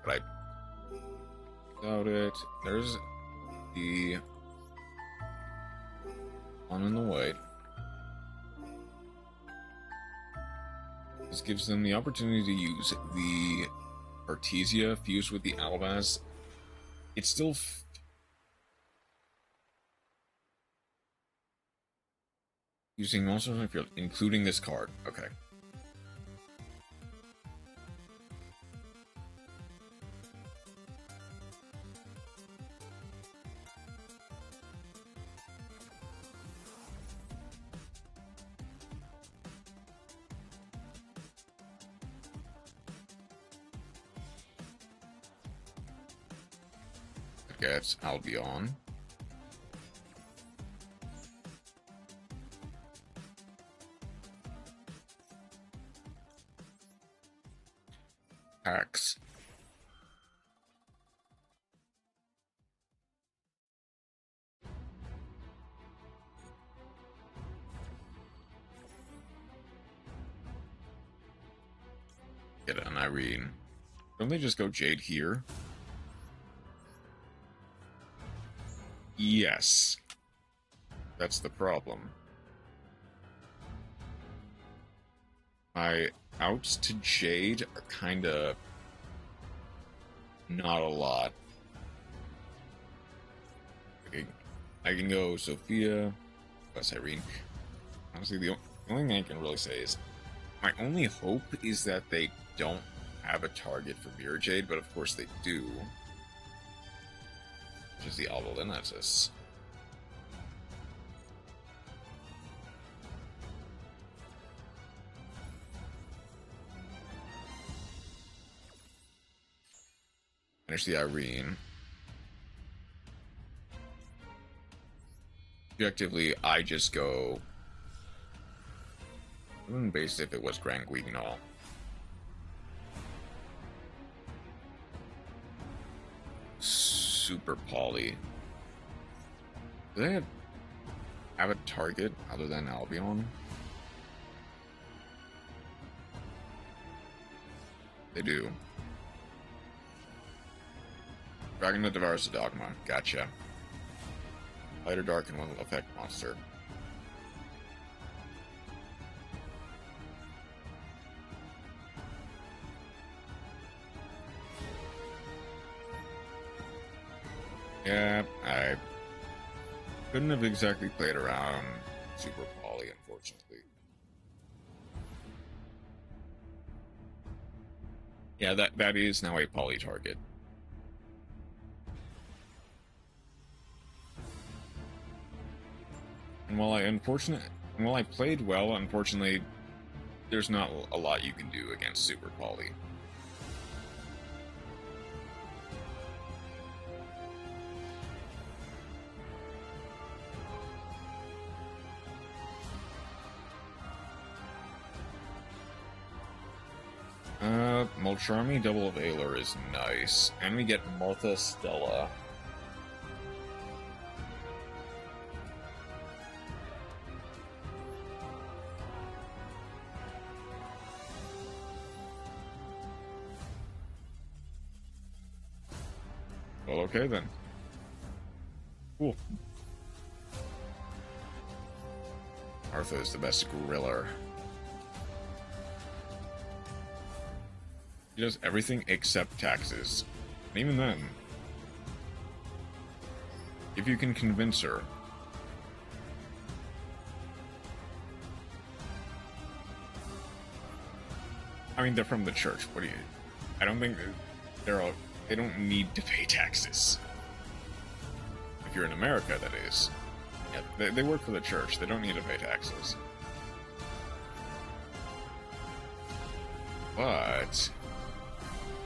but I doubt it. There's the one in the white. This gives them the opportunity to use the Artesia fused with the Albaz. It's still using monsters on the field, including this card. Okay. Gets Albion. Axe. Get an Irene. Don't they just go Jade here? Yes. That's the problem. My outs to Jade are kinda not a lot. I can go Sophia, plus Irene. Honestly, the only thing I can really say is my only hope is that they don't have a target for Mirror Jade, but of course they do. Which is the Alvalensis. Finish the Irene. Objectively, I just go... I wouldn't base if it was Grand Guignol. Super Poly. Do they have a target other than Albion? They do. Dragon that devours the Dogma. Gotcha. Light or dark and will affect monster. Yeah, I couldn't have exactly played around Super Poly, unfortunately. Yeah, that is now a Poly target. And while I played well, unfortunately, there's not a lot you can do against Super Poly. Mulcharmy Double of Aelor is nice. And we get Martha Stella. Well, okay then. Cool. Martha is the best gorilla. She does everything except taxes. And even then, if you can convince her. I mean, they're from the church. What do you... I don't think they don't need to pay taxes. If you're in America, that is. Yeah, they work for the church. They don't need to pay taxes. But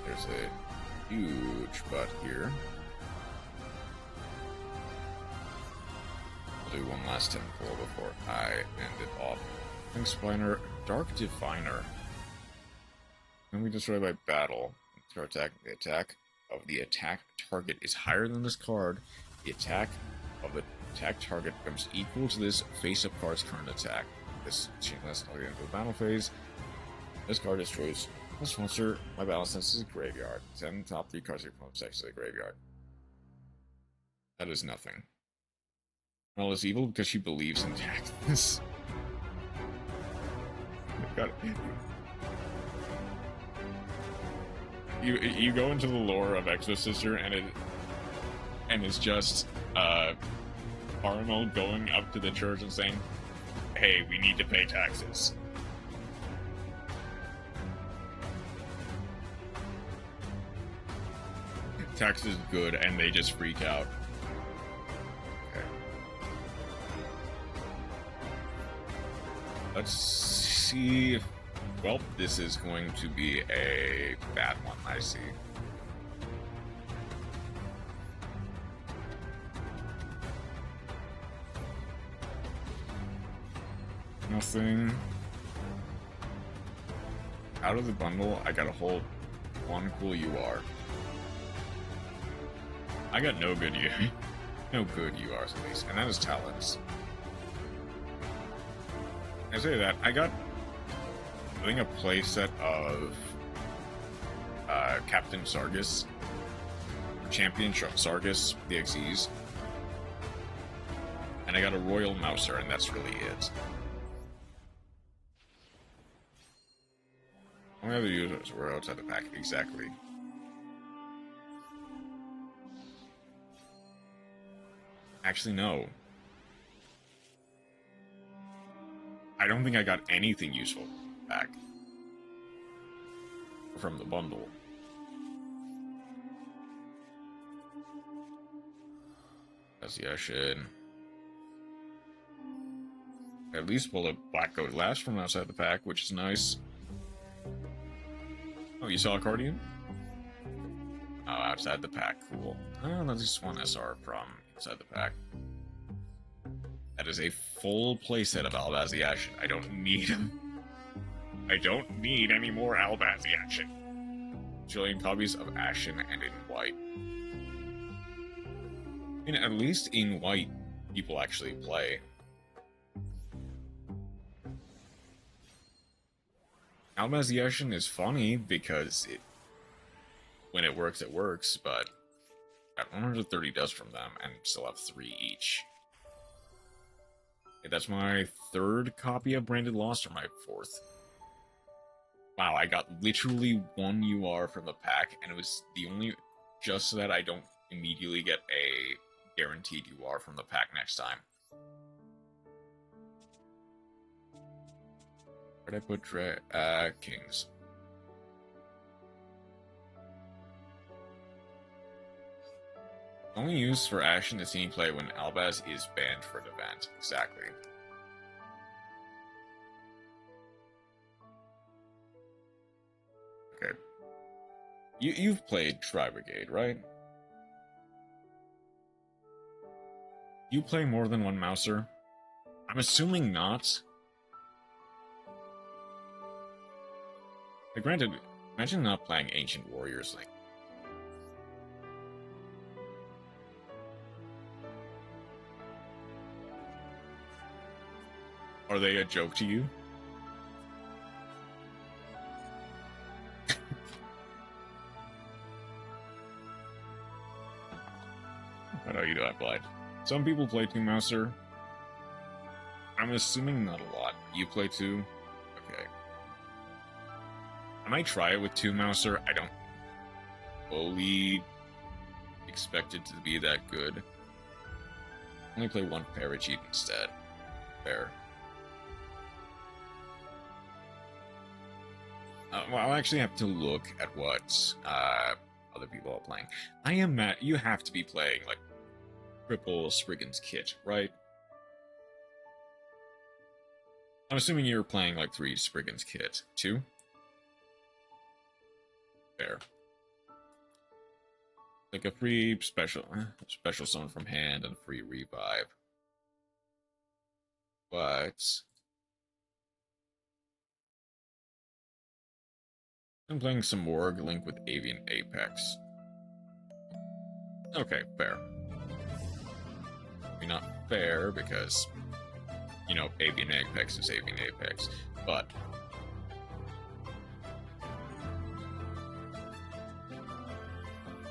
there's a huge but here. I'll do one last 10 pull before I end it off. Pink Spiner, Dark Diviner. When we destroy by battle, throw attack. The attack of the attack target is higher than this card. The attack of the attack target becomes equal to this face-up card's current attack. This chainless target into the battle phase. This card destroys this monster. My battle sense is a graveyard. Send top 3 cards of your opponent's deck to the graveyard. That is nothing. Well, is evil because she believes in taxes. Got it. You go into the lore of Exorcister and it's just Arnold going up to the church and saying, "Hey, we need to pay taxes." Tax is good, and they just freak out. Okay. Let's see if... Well, this is going to be a bad one, I see. Nothing. Out of the bundle, I got a whole one cool UR. I got no good no good URs at least, and that is Talons. I say that, I got, I think, a playset of Captain Sargus, Champion Sargus, the XEs, and I got a Royal Mouser, and that's really it. How many other users were outside the pack? Exactly. Actually, no. I don't think I got anything useful back from the bundle. Yeah, I should at least pull a Black Goat Lash from outside the pack, which is nice. Oh, you saw Accordion? Oh, outside the pack, cool. Oh, at least one SR from inside the pack. That is a full playset of Albazi Ashen. I don't need any more Albazi Ashen. Trillion copies of Ashen and in white. I mean, at least in white, people actually play. Albazi Ashen is funny because when it works, but got 130 dust from them and still have 3 each. Okay, that's my 3rd copy of Branded Lost, or my 4th. Wow, I got literally 1 UR from the pack, and it was the only... just so that I don't immediately get a guaranteed UR from the pack next time. Where'd I put Kings? Only used for Ashen to see play when Albaz is banned for an event. Exactly. Okay. You've played Tri Brigade, right? You play more than one Mouser? I'm assuming not. But granted, imagine not playing Ancient Warriors like. Are they a joke to you? I know you do have blind. Some people play 2 Mouser. I'm assuming not a lot. You play 2? Okay. I might try it with 2 Mouser. I don't fully expect it to be that good. Only play 1 Paracheat instead. Fair. Well, I'll actually have to look at what other people are playing. I am mad. You have to be playing, like, triple Spriggan's Kit, right? I'm assuming you're playing, like, 3 Spriggan's Kit. 2? Fair. Like a free special summon from hand and a free revive. But I'm playing some Morg linked with Avian Apex. Okay, fair. Maybe not fair because, you know, Avian Apex is Avian Apex, but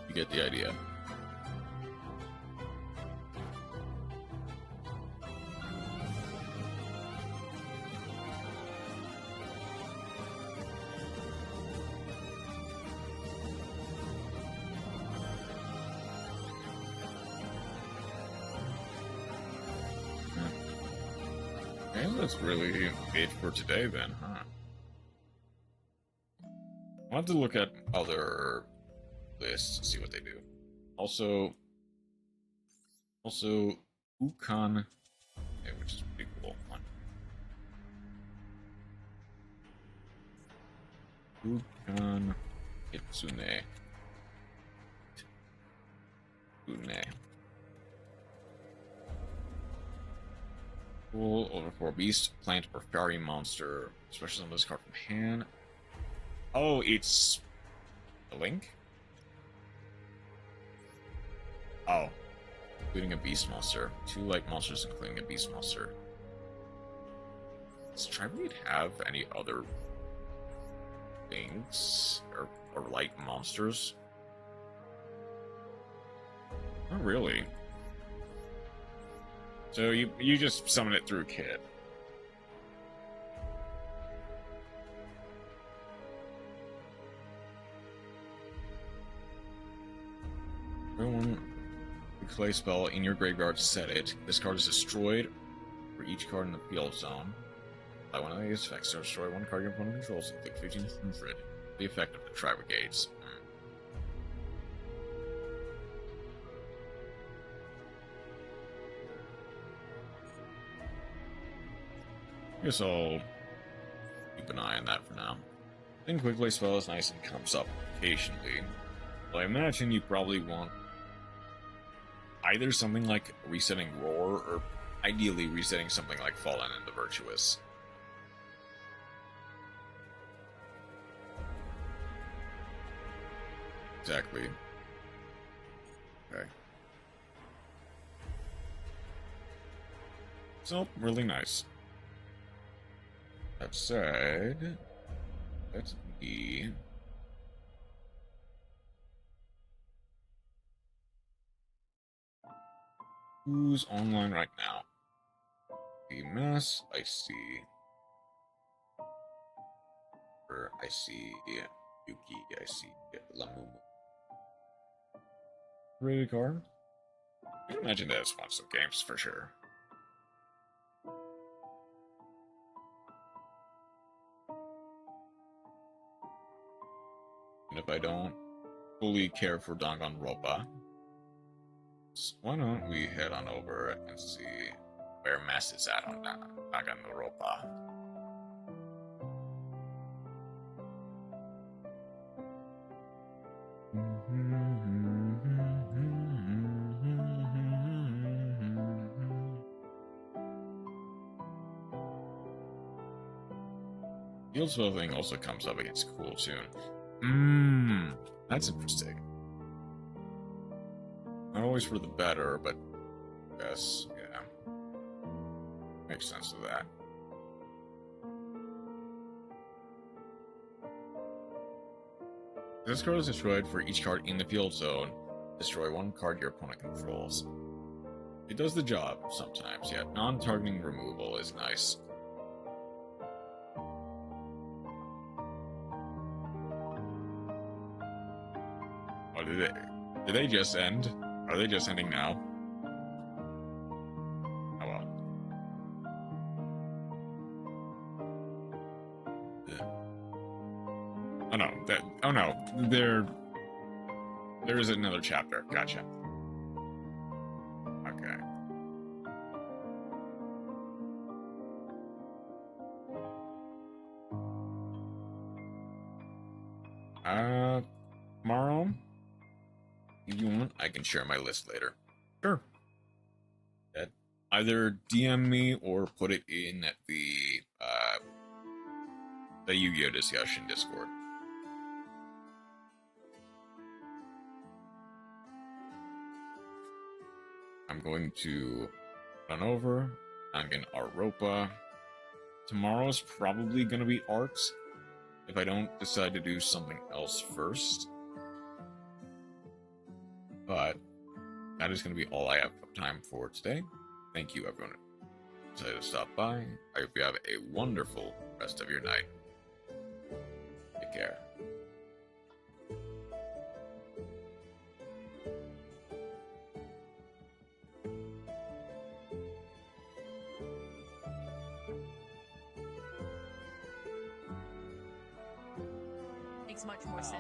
you get the idea. That's really it for today then, huh? I'll have to look at other lists to see what they do. Also Ukon, okay, which is pretty cool. Ukon Kitsune. Une. Cool, over 4 beast, plant, or fairy monster. Special summon this card from hand. Oh, it's a link? Oh. Including a beast monster. 2 light monsters, including a beast monster. Does Tri-Blade have any other things? Or light monsters? Not really. So you just summon it through Kit. Everyone, play spell in your graveyard, set it. This card is destroyed for each card in the field zone. By one of these effects, so destroy 1 card your opponent controls and take 1500. The effect of the Tri-Brigades. I guess I'll keep an eye on that for now. I think Quick Play spell is nice and comes up occasionally. Well, I imagine you probably want either something like resetting Roar, or ideally resetting something like Fallen and the Virtuous. Exactly. Okay. So, really nice. That said, let's be... Who's online right now? The mess, I see. I see Yuki, I see Lamumu. Rated card? I can imagine that it's monster games for sure. And if I don't fully care for Danganronpa, why don't we head on over and see where Mess is at on Danganronpa. Fieldsville thing also comes up against Cool Tune. That's interesting. Not always for the better, but yes, yeah. Makes sense of that. This card is destroyed for each card in the field zone. Destroy one card your opponent controls. It does the job sometimes, yet non-targeting removal is nice. Oh, did they just end? Are they just ending now? Oh well. Oh no, there is another chapter. Gotcha. Okay. Tomorrow? If you want, I can share my list later. Sure. Either DM me or put it in the Yu-Gi-Oh! Discussion Discord. I'm going to run over. I'm going to Aropa. Tomorrow's probably going to be Arts, if I don't decide to do something else first. But that is going to be all I have time for today. Thank you, everyone, who decided to stop by. I hope you have a wonderful rest of your night. Take care. Makes much more sense.